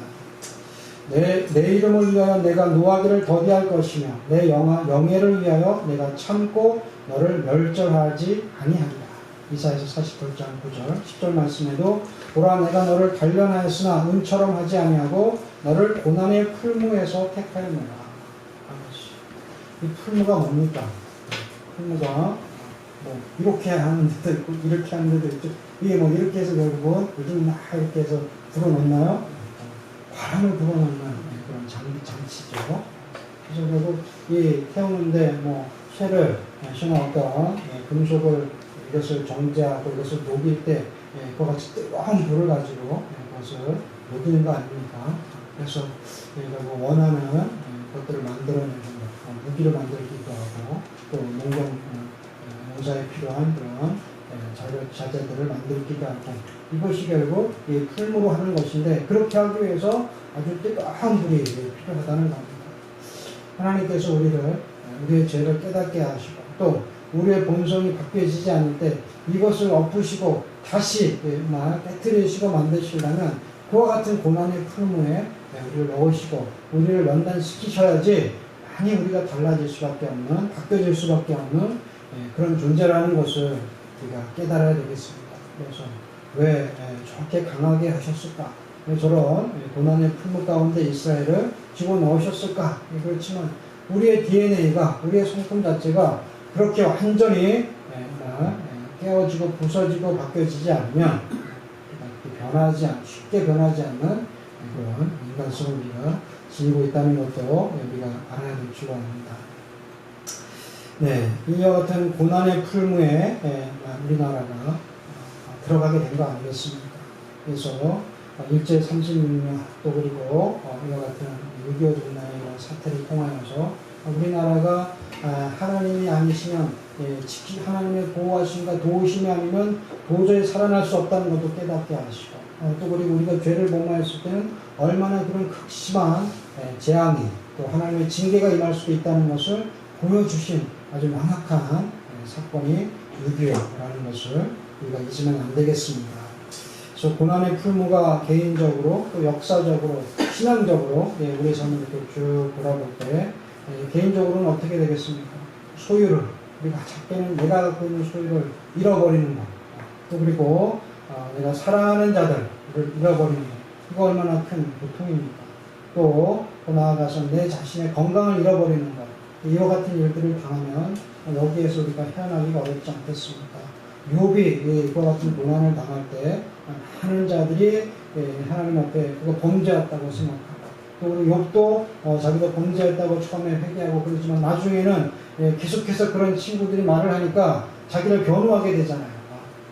내 이름을 위하여 내가 노하기를 더디할 것이며 내 영예를 위하여 내가 참고 너를 멸절하지 아니하리라. 이사야서 48장 9절 10절 말씀에도 보라 내가 너를 단련하였으나 은처럼 하지 아니하고 너를 고난의 풀무에서 택하였노라. 이 풀무가 뭡니까? 풀무가 뭐 이렇게 하는 데도 있고 이렇게 하는 데도 있죠. 이게 뭐 이렇게 해서 결국은 요즘 막 이렇게 해서 불어넣나요? 바람을 불어넣는 그런 장치죠. 그래서 결국 이 태우는데 뭐 쇠나 어떤 금속을 이것을 정제하고 이것을 녹일 때 그와 같이 뜨거운 불을 가지고 그것을 녹이는 거 아닙니까? 그래서 결국 원하는 것들을 만들어내는 것, 무기를 만들기도 하고 또 농사에 필요한 그런 자재들을 만들기도 하고 이것이 결국 이 풀무로 하는 것인데 그렇게 하기 위해서 아주 뜨거운 불이 필요하다는 겁니다. 하나님께서 우리의 죄를 깨닫게 하시고 또 우리의 본성이 바뀌어지지 않을 때 이것을 엎으시고 다시 깨트리시고 만드시려면 그와 같은 고난의 풀무에 우리를 넣으시고 우리를 연단시키셔야지 많이 우리가 달라질 수밖에 없는 바뀌어질 수밖에 없는 그런 존재라는 것을 우리가 깨달아야 되겠습니다. 그래서 왜 저렇게 강하게 하셨을까? 왜 저런 고난의 풀무 가운데 이스라엘을 집어넣으셨을까? 그렇지만 우리의 DNA가 우리의 성품 자체가 그렇게 완전히 깨어지고 부서지고 바뀌어지지 않으면 쉽게 변하지 않는 그런 인간성을 우리가 지니고 있다는 것도 우리가 알아야 될 줄 압니다. 이와 같은 고난의 풀무에 우리나라가 들어가게 된 거 아니겠습니까? 그래서 일제 36년 또 그리고 이와 같은 6.25 전날의 사태를 통하여서 우리나라가 하나님이 아니시면 하나님의 보호하심과 도우심이 아니면 도저히 살아날 수 없다는 것도 깨닫게 하시고 또 그리고 우리가 죄를 범하였을 때는 얼마나 그런 극심한 재앙이 또 하나님의 징계가 임할 수도 있다는 것을 보여주신 아주 명확한 사건이 6.25라는 것을 우리가 잊으면 안 되겠습니다. 그래서 고난의 풀무가 개인적으로 또 역사적으로 신앙적으로 우리의 삶을 이렇게 쭉 돌아볼 때 개인적으로는 어떻게 되겠습니까? 소유를 우리가 작게는 내가 갖고 있는 소유를 잃어버리는 것, 또 그리고 내가 사랑하는 자들을 잃어버리는 것, 이거 얼마나 큰 고통입니까? 또 나아가서 내 자신의 건강을 잃어버리는 것, 이와 같은 일들을 당하면 여기에서 우리가 헤어나기가 어렵지 않겠습니까? 욥이 이와 같은 고난을 당할 때 많은 자들이 하나님 앞에 그거 범죄였다고 생각하고 또 우리 욥도 자기도 범죄했다고 처음에 회개하고 그러지만 나중에는 계속해서 그런 친구들이 말을 하니까 자기를 변호하게 되잖아요.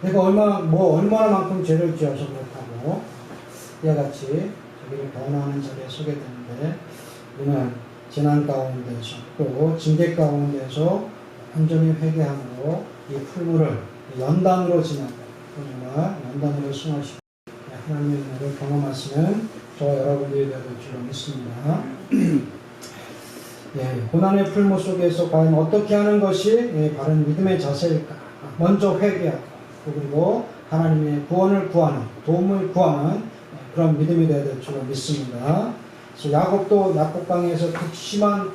내가 얼마나만큼 죄를 지어서 그렇다고 이와 같이 자기를 변호하는 자리에 서게 되는데 우리는 재난 가운데서 또 징계 가운데서 완전히 회개함으로 이 풀무를 연단으로 지나고 정말 연단으로 승화시키고 하나님의 은혜를 경험하시는 저와 여러분들이 되실 줄 믿습니다. 고난의 풀무 속에서 과연 어떻게 하는 것이 바른 믿음의 자세일까? 먼저 회개하고 그리고 하나님의 구원을 구하는 도움을 구하는 그런 믿음이 되어야 될 줄 믿습니다. 그래서 야곱도 야곱강에서 극심한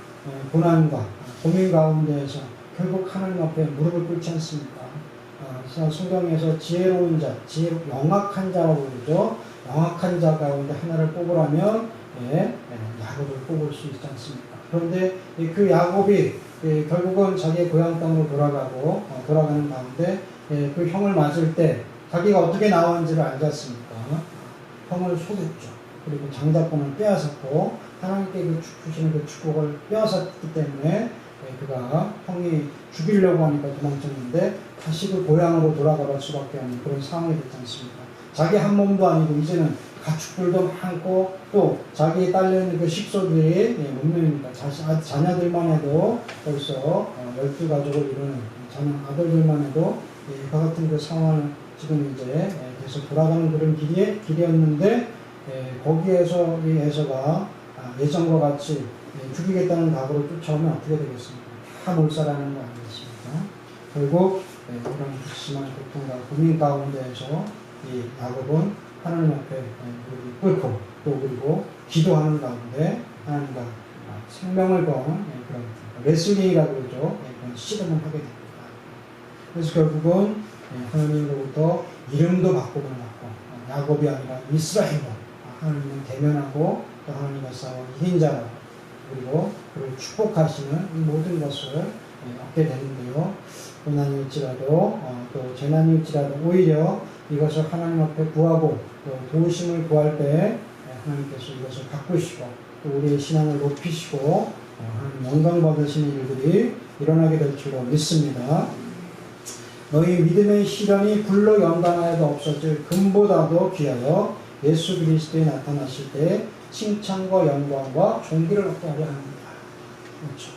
고난과 고민 가운데에서 결국 하나님 앞에 무릎을 꿇지 않습니까? 그래서 성경에서 지혜로운 자, 영악한 자라고 그러죠. 영악한 자 가운데 하나를 뽑으라면 야곱을 뽑을 수 있지 않습니까? 그런데 그 야곱이 결국은 자기의 고향 땅으로 돌아가는 가운데 그 형을 맞을 때 자기가 어떻게 나왔는지를 알지 않습니까? 형을 속였죠. 그리고 장자권을 빼앗았고 하나님께 주시는 그 축복을 빼앗았기 때문에 그가 형이 죽이려고 하니까 도망쳤는데 다시 그 고향으로 돌아갈 수밖에 없는 그런 상황이 됐지 않습니까? 자기 한 몸도 아니고 이제는 가축들도 많고 또 자기에 딸려있는 그 식소들이 몇 명입니까? 자녀들만 해도 벌써 12가족을 이루는 아들들만 해도 이와 같은 그 상황을 지금 이제 계속 돌아가는 그런 길이었는데 거기에서 이 에서가 예전과 같이 죽이겠다는 각오로 쫓아오면 어떻게 되겠습니까? 다 몰살하는 거 아니겠습니까? 결국 그런 극심한 고통과 고민 가운데에서 이 야곱은 하나님 앞에 무릎을 꿇고 또 그리고 기도하는 가운데 하나님과 생명을 건 그런 레슬링이라고 그러죠. 그런 씨름을 하게 됩니다. 그래서 결국은 하나님으로부터 이름도 바꾸고 야곱이 아니라 이스라엘로 하나님을 대면하고 또 하나님과 싸워 이긴 자라고 그리고 그를 축복하시는 이 모든 것을 얻게 되는데요. 고난일지라도 또 재난일지라도 오히려 이것을 하나님 앞에 구하고 또 도우심을 구할 때 하나님께서 이것을 바꾸시고 또 우리의 신앙을 높이시고 하나님 영광 받으시는 일들이 일어나게 될 줄로 믿습니다. 너희 믿음의 시련이 불로 연단하여도 없어질 금보다도 귀하여 예수 그리스도에 나타나실 때 칭찬과 영광과 존귀를 얻게 하려 합니다. 그렇죠.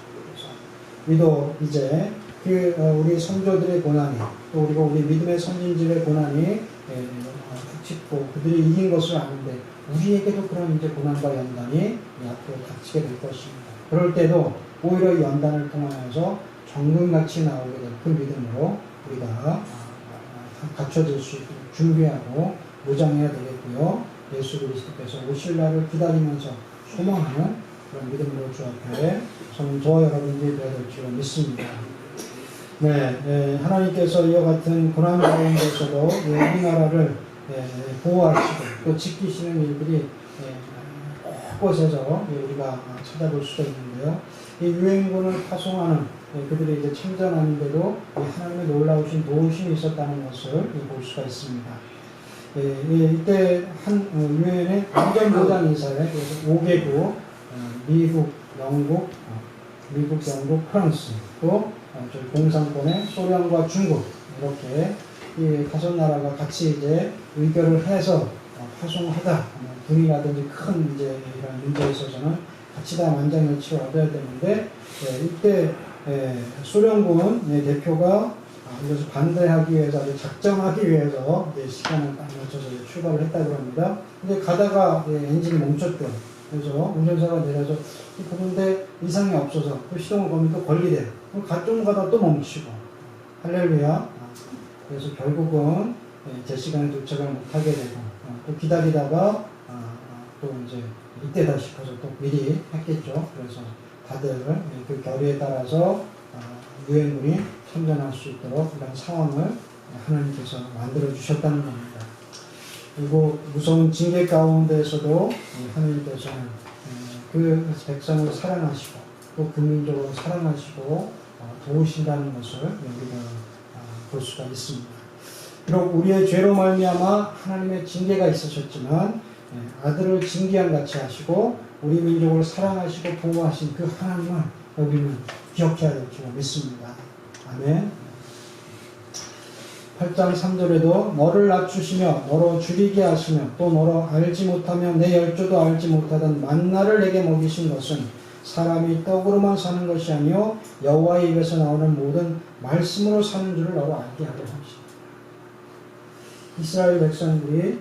우리도 이제 우리 성도들의 고난이 또 그리고 우리 믿음의 선진들의 고난이 닥치고 그들이 이긴 것을 아는데 우리에게도 그런 이제 고난과 연단이 앞으로 닥치게 될 것입니다. 그럴 때도 오히려 이 연단을 통하여서 정금같이 나오게 될 그 믿음으로 우리가 갖춰질 수 있도록 준비하고 무장해야 되겠고요. 예수 그리스도께서 오실 날을 기다리면서 소망하는 그런 믿음으로 주 앞에 저와 여러분들이 되어야 될 줄 믿습니다. 하나님께서 이와 같은 고난 가운데서도 우리나라를 보호하시고 또 지키시는 일들이 곳곳에서 우리가 찾아볼 수가 있는데요. 이 유엔군을 파송하는 그들이 이제 참전하는데도 하나님의 놀라우신 도우심이 있었다는 것을 볼 수가 있습니다. 이때 한 유엔의 안전보장 인사에 5개국, 미국, 영국, 프랑스, 또 저희 공산권의 소련과 중국 이렇게 이 5나라가 같이 이제 의결을 해서 파송하다 군이라든지 큰 이제 이런 문제에 있어서는 같이 다 만장일치를 얻어야 되는데 이때 소련군 대표가 이것을 반대하기 위해서 작정하기 위해서 시간을 딱 맞춰서 출발을 했다고 합니다. 근데 가다가 엔진이 멈췄대요. 그래서 운전사가 내려서 보는데 이상이 없어서 그 시동을 걸면 또 걸리대요. 좀 가다 또 멈추고 할렐루야. 그래서 결국은 제 시간에 도착을 못하게 되고 또 기다리다가 또 이제 이때다 싶어서 또 미리 했겠죠. 그래서 다들 그 결의에 따라서 유엔군이 참전할 수 있도록 이런 상황을 하나님께서 만들어 주셨다는 겁니다. 그리고 무서운 징계 가운데서도 하나님께서는 그 백성을 사랑하시고 또 그 민족을 사랑하시고 도우신다는 것을 우리가 볼 수가 있습니다. 비록 우리의 죄로 말미암아 하나님의 징계가 있으셨지만 아들을 징계한 같이 하시고 우리 민족을 사랑하시고 보호하신 그 하나님을 우리는 기억해야 될 줄 믿습니다. 아멘. 8장 3절에도 너를 낮추시며 너로 줄이게 하시며 또 너로 알지 못하며 내 열조도 알지 못하던 만나를 내게 먹이신 것은 사람이 떡으로만 사는 것이 아니요 여호와의 입에서 나오는 모든 말씀으로 사는 줄을 너로 알게 하려 하십니다. 이스라엘 백성들이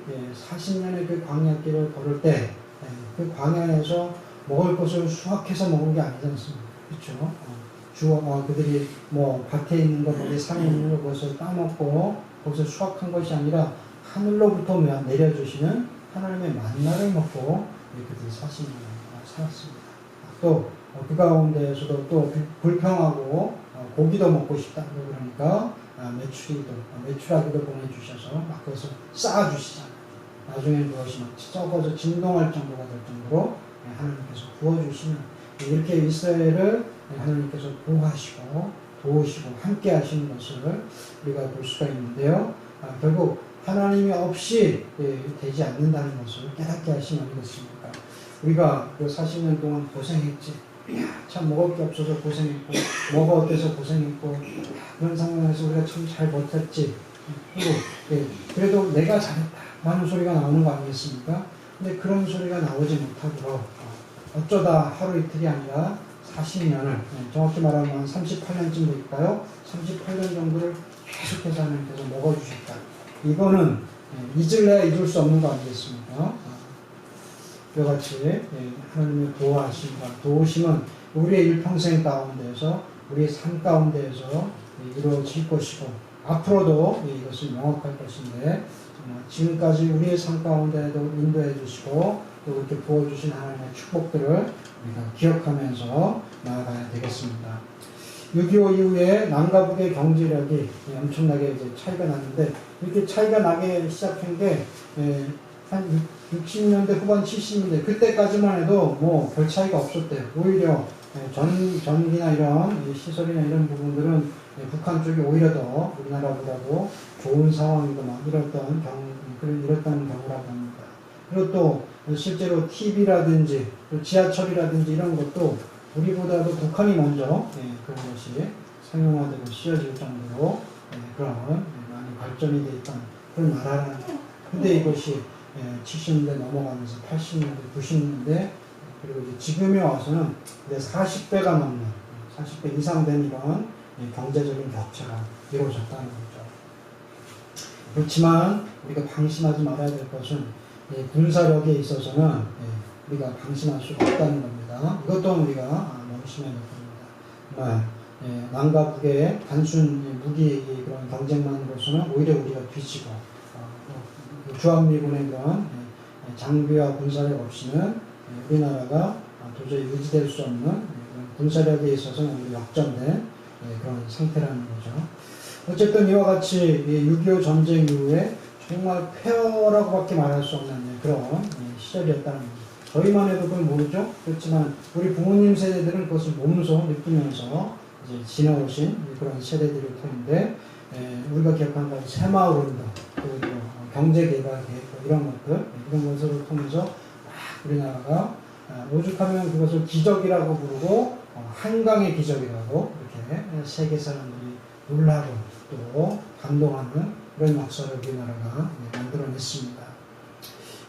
40년의 그 광야길을 걸을 때 그 광야에서 먹을 것을 수확해서 먹은 게 아니지 않습니까? 그렇죠? 그들이 뭐 밭에 있는 것, 산에 있는 것을 따먹고 거기서 수확한 것이 아니라 하늘로부터 내려주시는 하나님의 만나를 먹고 그들이 40년을 살았습니다. 또 그 가운데에서도 또 불평하고 고기도 먹고 싶다 그러니까 메추라기도 보내주셔서 막 그것을 쌓아주시잖아요. 나중에 그것이 막 썩어서 진동할 정도가 될 정도로 하나님께서 부어주시는, 이렇게 이스라엘을 하나님께서 보호하시고 도우시고 함께 하시는 것을 우리가 볼 수가 있는데요. 결국 하나님이 없이 되지 않는다는 것을 깨닫게 하시는 아니겠습니까? 우리가 그 40년 동안 고생했지. 참 먹을 게 없어서 고생했고, 뭐가 어때서 고생했고, 그런 상황에서 우리가 참 잘 버텼지. 그래도 내가 잘했다 라는 소리가 나오는 거 아니겠습니까? 근데 그런 소리가 나오지 못하도록 어쩌다 하루 이틀이 아니라 40년을, 정확히 말하면 한 38년쯤 될까요? 38년 정도를 계속해서 하나님께서 먹어주셨다. 이거는 잊을래야 잊을 수 없는 거 아니겠습니까? 이와 같이 하나님의 보호하심과 도우심은 우리의 일평생 가운데에서, 우리의 삶 가운데에서 이루어질 것이고, 앞으로도 이것은 명확할 것인데, 지금까지 우리의 삶 가운데에도 인도해 주시고 또 이렇게 부어주신 하나님의 축복들을 우리가 기억하면서 나아가야 되겠습니다. 6.25 이후에 남과 북의 경제력이 엄청나게 이제 차이가 났는데, 이렇게 차이가 나게 시작한 게 한 60년대 후반 70년대 그때까지만 해도 뭐 별 차이가 없었대요. 오히려 전기나 이런 시설이나 이런 부분들은 북한 쪽이 오히려 더 우리나라보다도 좋은 상황이고 막 이랬다는 경우라고 합니다. 그리고 또 실제로 TV라든지 지하철이라든지 이런 것도 우리보다도 북한이 먼저 그런 것이 상용화되고 씌워질 정도로 그런 많이 발전이 돼 있던 그런 나라라는 거예요. 근데 이것이 70년대 넘어가면서 80년대, 90년대 그리고 이제 지금에 와서는 40배가 넘는 40배 이상 된 이런 경제적인 격차가 이루어졌다는 거죠. 그렇지만 우리가 방심하지 말아야 될 것은 군사력에 있어서는 우리가 방심할 수가 없다는 겁니다. 이것도 우리가 명심해야 될 겁니다. 남과 북의 단순 무기 그런 경쟁만으로서는 오히려 우리가 뒤지고 주한미군의 그런 장비와 군사력 없이는 우리나라가 도저히 유지될 수 없는 군사력에 있어서는 우리 역전된 그런 상태라는 거죠. 어쨌든 이와 같이 6.25 전쟁 이후에 정말 폐허라고밖에 말할 수 없는 그런 시절이었다는 거죠. 저희만 해도 그걸 모르죠. 그렇지만 우리 부모님 세대들은 그것을 몸소 느끼면서 이제 지나오신 그런 세대들일 텐데, 우리가 기억하는 건 새마을운동, 그리고 경제개발 계획 이런 것들, 이런 것을 통해서 우리나라가 오죽하면 그것을 기적이라고 부르고 한강의 기적이라고 이렇게 세계 사람들이 놀라고 또 감동하는 그런 역사를 우리나라가 만들어냈습니다.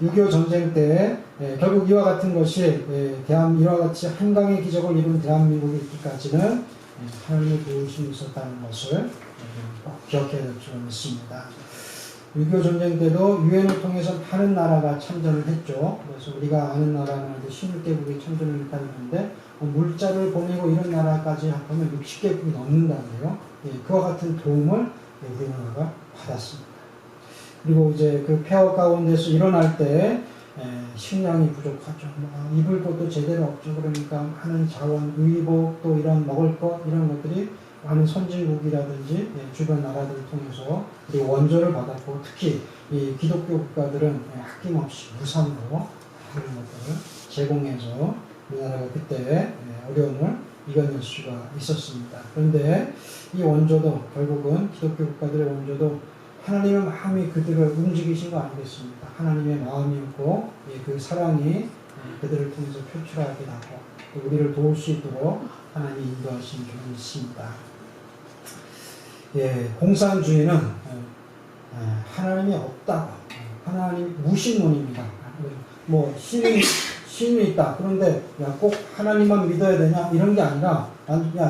6.25 전쟁 때 결국 이와 같은 것이 이와 같이 한강의 기적을 이룬 대한민국이 있기까지는 하나님의 도우심이 있었다는 것을 꼭 기억해야 될 줄은 믿습니다. 6.25 전쟁 때도 유엔을 통해서 많은 나라가 참전을 했죠. 그래서 우리가 아는 나라는 16개국이 참전을 했다는데, 물자를 보내고 이런 나라까지 합하면 60개국이 넘는다는데요. 그와 같은 도움을 우리나라가 받았습니다. 그리고 이제 그 폐허 가운데서 일어날 때 식량이 부족하죠. 입을 것도 제대로 없죠. 그러니까 하는 자원, 의복, 또 이런 먹을 것 이런 것들이 많은 선진국이라든지 주변 나라들을 통해서 그리고 원조를 받았고, 특히 이 기독교 국가들은 아낌없이 무상으로 그런 것들을 제공해서 우리나라가 그때 어려움을 이겨낼 수가 있었습니다. 그런데 이 원조도 결국은 기독교 국가들의 원조도 하나님의 마음이 그들을 움직이신 거 아니겠습니까? 하나님의 마음이었고 그 사랑이 그들을 통해서 표출하게 하고 또 우리를 도울 수 있도록 하나님이 인도하신 줄을 믿습니다. 공산주의는 하나님이 없다고, 하나님 무신론입니다. 뭐 신이 있다. 그런데 꼭 하나님만 믿어야 되냐 이런 게 아니라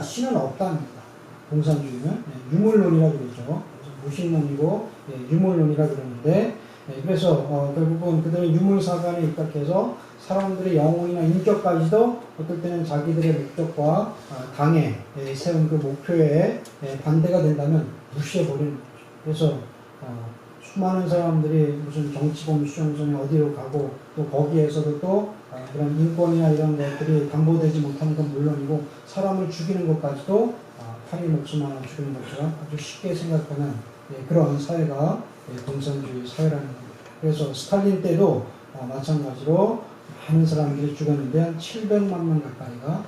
신은 없답니다. 공산주의는 유물론이라고 그러죠. 무신론이고 유물론이라 그러는데, 그래서 결국은 그들은 유물사관에 입각해서 사람들의 영혼이나 인격까지도 어떨 때는 자기들의 목적과 당에 세운 그 목표에 반대가 된다면 무시해버리는 거죠. 그래서 수많은 사람들이 무슨 정치범 수용소에 어디로 가고 또 거기에서도 또 그런 인권이나 이런 것들이 담보되지 못하는 건 물론이고 사람을 죽이는 것까지도 파리 목숨 하나 죽이는 것처럼 아주 쉽게 생각하는 그런 사회가 공산주의 사회라는 겁니다. 그래서 스탈린 때도 마찬가지로 많은 사람들이 죽었는데 한 700만 명 가까이가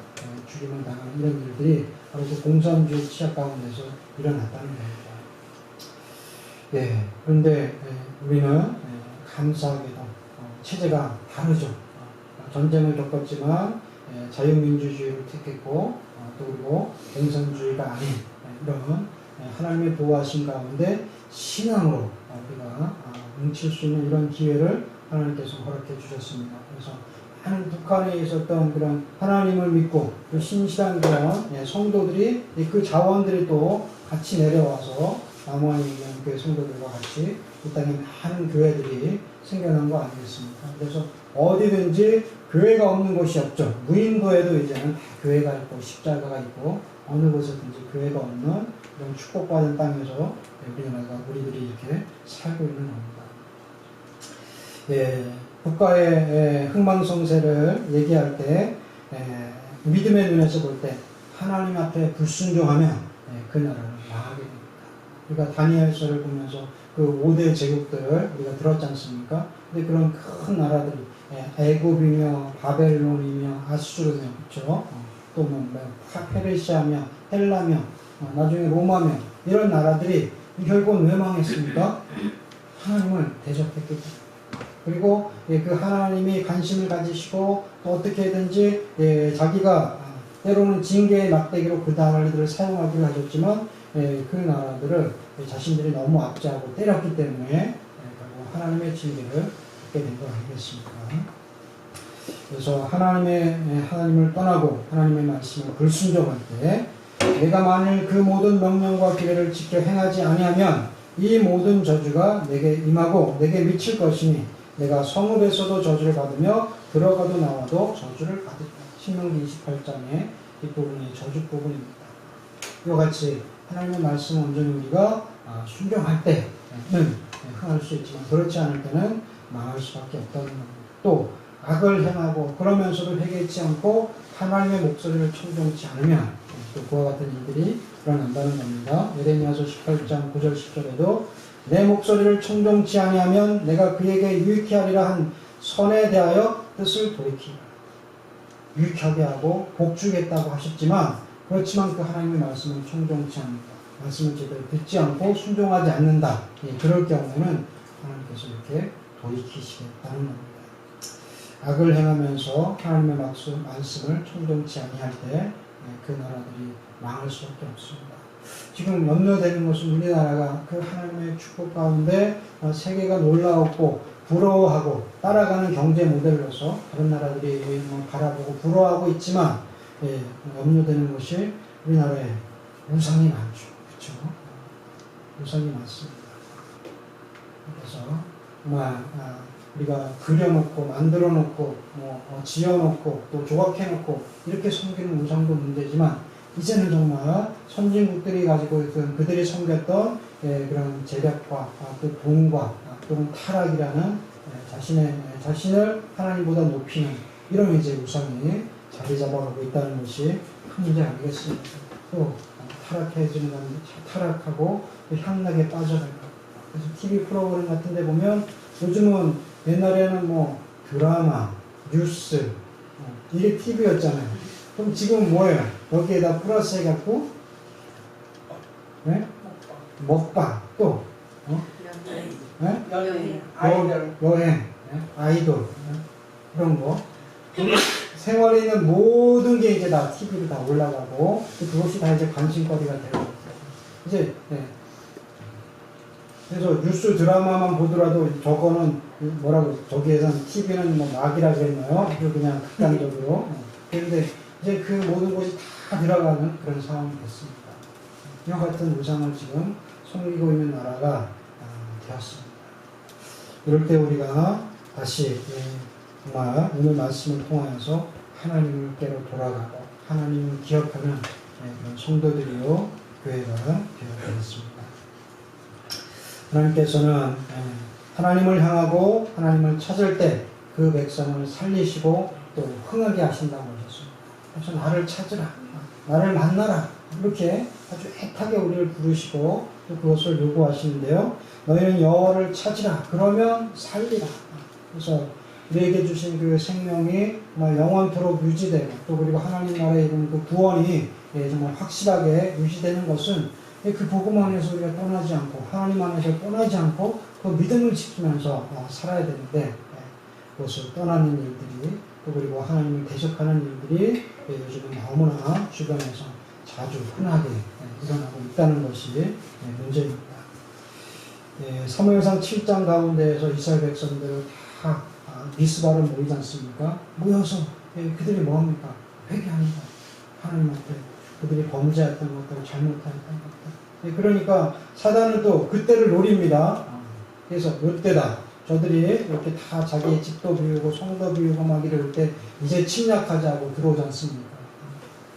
죽임을 당하는 이런 일들이 바로 그 공산주의 치하 가운데서 일어났다는 겁니다. 그런데 우리는 감사하게도 체제가 다르죠. 전쟁을 겪었지만 자유민주주의를 택했고 또 그리고 공산주의가 아닌 이런 하나님의 보호하신 가운데 신앙으로 우리가 뭉칠 수 있는 이런 기회를 하나님께서 허락해 주셨습니다. 그래서 많은 북한에 있었던 그런 하나님을 믿고 또 신실한 그런 성도들이 그 자원들이 또 같이 내려와서 남한에 있는 교회 성도들과 같이 이 땅에 많은 교회들이 생겨난 거 아니겠습니까? 그래서 어디든지 교회가 없는 곳이 없죠. 무인도에도 이제는 다 교회가 있고 십자가가 있고 어느 곳에든지 교회가 없는 이런 축복받은 땅에서 우리들이 이렇게 살고 있는 겁니다. 국가의 흥망성쇠를 얘기할 때 믿음의 눈에서 볼 때 하나님 앞에 불순종하면 그 나라를 망하게 됩니다. 우리가 다니엘서를 보면서 그 5대 제국들을 우리가 들었지 않습니까? 근데 그런 큰 나라들이 애굽이며 바벨론이며 아수르며 그렇죠? 또뭐 페르시아며 헬라며 나중에 로마며 이런 나라들이 결국은 왜 망했습니까? 하나님을 대적했기 때문에. 그리고 그 하나님이 관심을 가지시고 또 어떻게든지 자기가 때로는 징계의 막대기로 그 나라들을 사용하기로 하셨지만 그 나라들을 자신들이 너무 압제하고 때렸기 때문에 결국 하나님의 징계를 받게 된 거 아니겠습니까? 그래서 하나님을 떠나고 하나님의 말씀을 불순종할 때 내가 만일 그 모든 명령과 규례를 지켜 행하지 아니하면 이 모든 저주가 내게 임하고 내게 미칠 것이니 내가 성읍에서도 저주를 받으며 들어가도 나와도 저주를 받으리라. 신명기 28장의 이 부분이 저주 부분입니다. 이와 같이 하나님의 말씀 온전히 우리가 순종할 때는 흥할 수 있지만 그렇지 않을 때는 망할 수밖에 없다는 겁니다. 또 악을 행하고 그러면서도 회개치 않고 하나님의 목소리를 청종치 않으면 또 그와 같은 일들이 일어난다는 겁니다. 예레미야서 18장 9절 10절에도 내 목소리를 청종치 아니하면 내가 그에게 유익케 하리라 한 선에 대하여 뜻을 돌이키라. 유익하게 하고 복주겠다고 하셨지만 그렇지만 그 하나님의 말씀을 청종치 않는다. 말씀을 제대로 듣지 않고 순종하지 않는다. 그럴 경우에는 하나님께서 이렇게 돌이키시겠다는 겁니다. 악을 행하면서 하나님의 말씀을 청종치 아니할 때 그 나라들이 망할 수밖에 없습니다. 지금 염려되는 것은 우리나라가 그 하나님의 축복 가운데 세계가 놀라웠고 부러워하고 따라가는 경제 모델로서 다른 나라들이 바라보고 부러워하고 있지만 염려되는 것이 우리나라에 우상이 많죠. 그렇죠? 우상이 많습니다. 그래서 정말 우리가 그려놓고 만들어놓고 지어놓고 또 조각해놓고 이렇게 섬기는 우상도 문제지만 이제는 정말 선진국들이 가지고 있던 그들이 섬겼던 그런 제략과 또 돈과 또는 타락이라는 자신을 하나님보다 높이는 이런 이제 우상이 자리 잡아가고 있다는 것이 큰 문제 아니겠습니까? 또 타락해지는 건 타락하고 또 향락에 빠져갈 것. 그래서 TV 프로그램 같은 데 보면 요즘은 옛날에는 드라마, 뉴스 이게 TV였잖아요. 그럼 지금 뭐예요? 여기에다 플러스 해갖고 먹방 또 여행, 여행, 아이돌 그런 거 생활에 있는 모든 게 이제 다 TV로 다 올라가고 그것이 다 이제 관심거리가 되고 이제 그래서 뉴스 드라마만 보더라도 저거는 저기에선 TV는 막이라고 했나요? 그냥 극단적으로 그런데 이제 그 모든 것이 다 들어가는 그런 상황이 됐습니다. 이와 같은 우상을 지금 섬기고 있는 나라가 되었습니다. 이럴 때 우리가 다시 정말 오늘 말씀을 통하여서 하나님께로 돌아가고 하나님을 기억하는 그런 성도들이요 교회가 되어야 되겠습니다. 하나님께서는 하나님을 향하고 하나님을 찾을 때 그 백성을 살리시고 또 흥하게 하신다고 하셨습니다. 그래서 나를 찾으라, 나를 만나라, 이렇게 아주 애타게 우리를 부르시고 또 그것을 요구하시는데요. 너희는 여호와를 찾으라, 그러면 살리라. 그래서 우리에게 주신 그 생명이 정말 영원토록 유지되고 또 그리고 하나님 나라에 이른 그 구원이 정말 확실하게 유지되는 것은 그 복음 안에서 우리가 떠나지 않고 하나님 안에서 떠나지 않고 그 믿음을 지키면서 살아야 되는데, 그것을 떠나는 일들이 또 그리고 하나님을 대적하는 일들이 요즘은 너무나 주변에서 자주 흔하게 일어나고 있다는 것이 문제입니다. 사무엘상 7장 가운데에서 이스라엘 백성들을 다 미스바로 모이지 않습니까? 모여서 그들이 뭐합니까? 회개합니다. 하나님 앞에 그들이 범죄했던 것들, 잘못했던 것들. 그러니까 사단은 또 그때를 노립니다. 그래서 이때다. 저들이 이렇게 다 자기의 집도 비우고 성도 비우고 막 이럴 때 이제 침략하자고 들어오지 않습니까?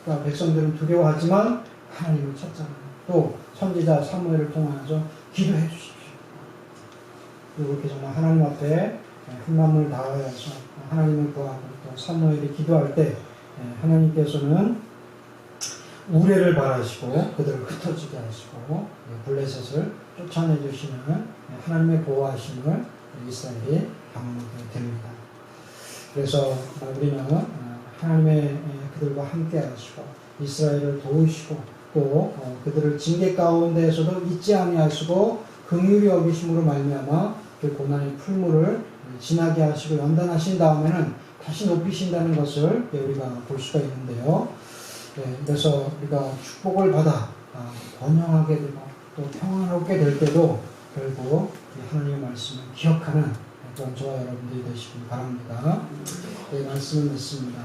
그러니까 백성들은 두려워하지만 하나님을 찾잖아요. 또 선지자 사무엘을 통해서 기도해 주십시오. 그리고 이렇게 정말 하나님 앞에 흠마음을 다하여서 하나님을 구하고 또 사무엘이 기도할 때 하나님께서는 우레를 바라시고 그들을 흩어지게 하시고 블레셋을 쫓아내 주시는 하나님의 보호하심을 이스라엘이 경험하게 됩니다. 그래서 우리는 하나님의 그들과 함께 하시고 이스라엘을 도우시고 또 그들을 징계 가운데에서도 잊지 아니하시고 긍휼히 여기심으로 말미암아 그 고난의 풀물을 지나게 하시고 연단하신 다음에는 다시 높이신다는 것을 우리가 볼 수가 있는데요. 그래서 우리가 축복을 받아 번영하게 되고 또 평안하게 될 때도 결국 하나님의 말씀을 기억하는 그런 저와 여러분들이 되시길 바랍니다. 말씀을 듣습니다.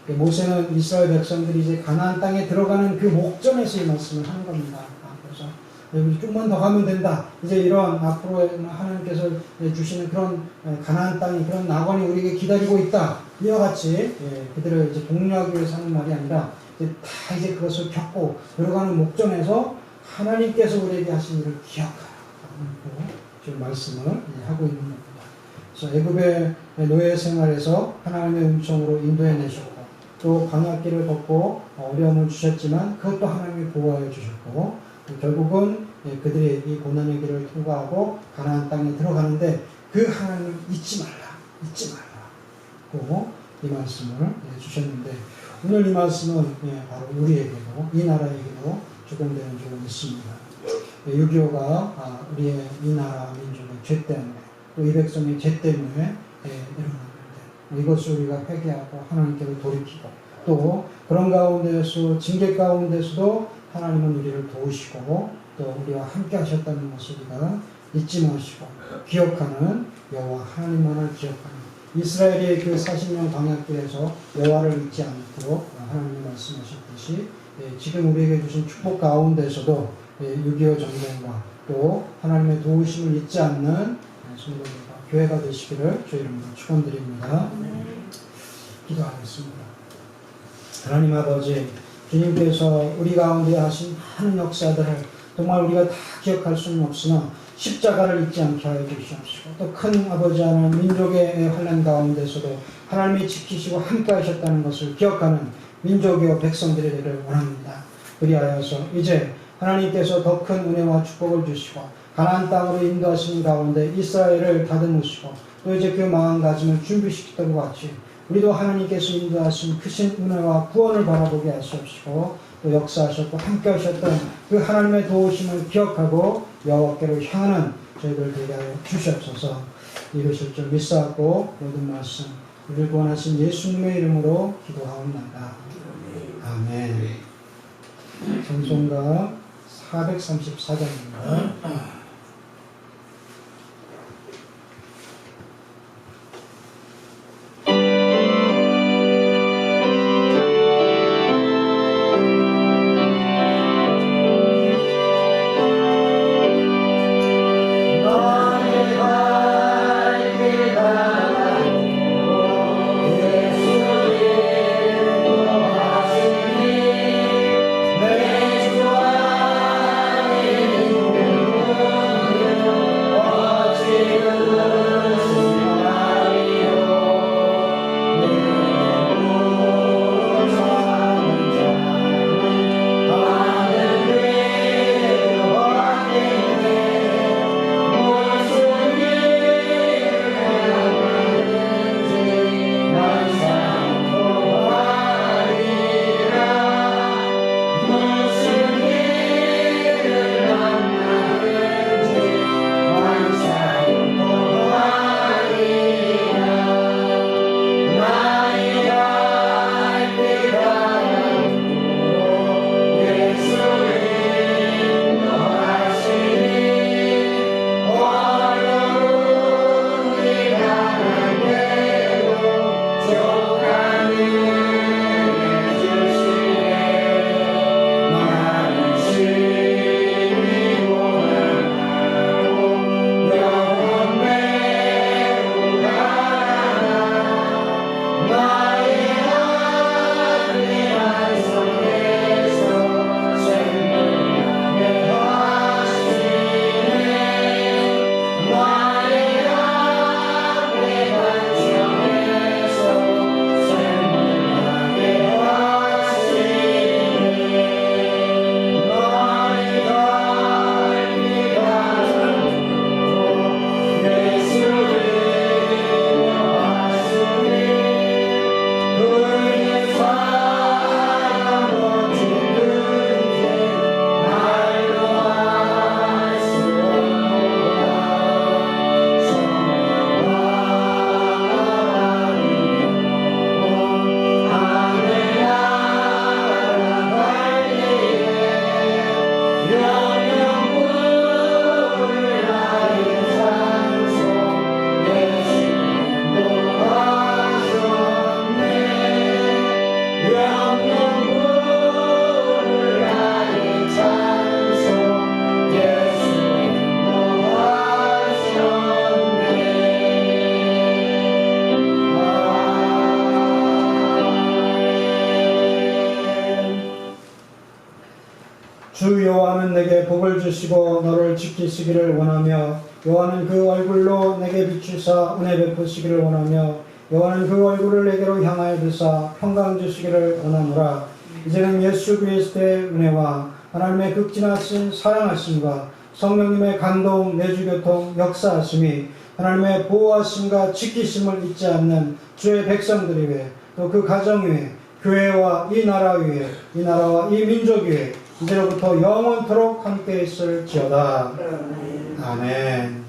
모세는 이스라엘 백성들이 이제 가나안 땅에 들어가는 그 목전에서 이 말씀을 하는 겁니다. 그래서 여기 좀만 더 가면 된다. 이제 이런 앞으로 하나님께서 주시는 그런 가나안 땅이 그런 낙원이 우리에게 기다리고 있다. 이와 같이 그들을 이제 독려하기 위해서 하는 말이 아니라 다 이제 그것을 겪고 들어가는 목전에서 하나님께서 우리에게 하신 일을 기억하라. 지금 말씀을 하고 있는 겁니다. 그래서 애굽의 노예 생활에서 하나님의 은총으로 인도해 내셨고 또 광야길을 걷고 어려움을 주셨지만 그것도 하나님이 보호해 주셨고 결국은 그들이 이 고난의 길을 통과하고 가나안 땅에 들어가는데 그 하나님을 잊지 말라고 이 말씀을 주셨는데 오늘 이 말씀은 바로 우리에게도 이 나라에게도 적용되는 적이 있습니다. 6.25가 우리의 이 나라 민족의 죄 때문에 또 이 백성의 죄 때문에 일어났는데 이것을 우리가 회개하고 하나님께로 돌이키고 또 그런 가운데서 징계 가운데서도 하나님은 우리를 도우시고 또 우리와 함께 하셨다는 것을 우리가 잊지 마시고 기억하는 여호와 하나님만을 기억하는 이스라엘의 그 40년 광야길에서 여호와를 잊지 않도록 하나님이 말씀하셨듯이 지금 우리에게 주신 축복 가운데서도 6.25 전쟁과 또 하나님의 도우심을 잊지 않는 성도들과 교회가 되시기를 주의 이름으로 축원드립니다. 기도하겠습니다. 하나님 아버지, 주님께서 우리 가운데 하신 많은 역사들을 정말 우리가 다 기억할 수는 없으나 십자가를 잊지 않게 하여 주시옵시고 또 큰 아버지 하나님 민족의 환난 가운데서도 하나님이 지키시고 함께 하셨다는 것을 기억하는 민족이요 백성들이 되기를 원합니다. 그리하여서 이제 하나님께서 더 큰 은혜와 축복을 주시고 가나안 땅으로 인도하시는 가운데 이스라엘을 다듬으시고 또 이제 그 마음가짐을 준비시켰던 것 같이 우리도 하나님께서 인도하신 크신 은혜와 구원을 바라보게 하시옵시고 또 역사하셨고 함께 하셨던 그 하나님의 도우심을 기억하고 여호와께로 향하는 저희들 되게 하여 주시옵소서. 이루실 줄 믿사옵고 모든 말씀 우리를 구원하신 예수님의 이름으로 기도하옵나이다. 아멘. 찬송가 434장입니다. 내 주 안에 주 여호와는 내게 복을 주시고 너를 지키시기를 원하며 여호와는 그 얼굴로 내게 비추사 은혜 베푸시기를 원하며 여호와는 그 얼굴을 내게로 향하여 드사 평강 주시기를 원하노라. 이제는 예수 그리스도의 은혜와 하나님의 극진하신 사랑하심과 성령님의 감동 내주교통 역사하심이 하나님의 보호하심과 지키심을 잊지 않는 주의 백성들이 위해 또 그 가정 위에 교회와 이 나라 위에 이 나라와 이 민족 위에 이제로부터 영원토록 함께 있을지어다. 아멘.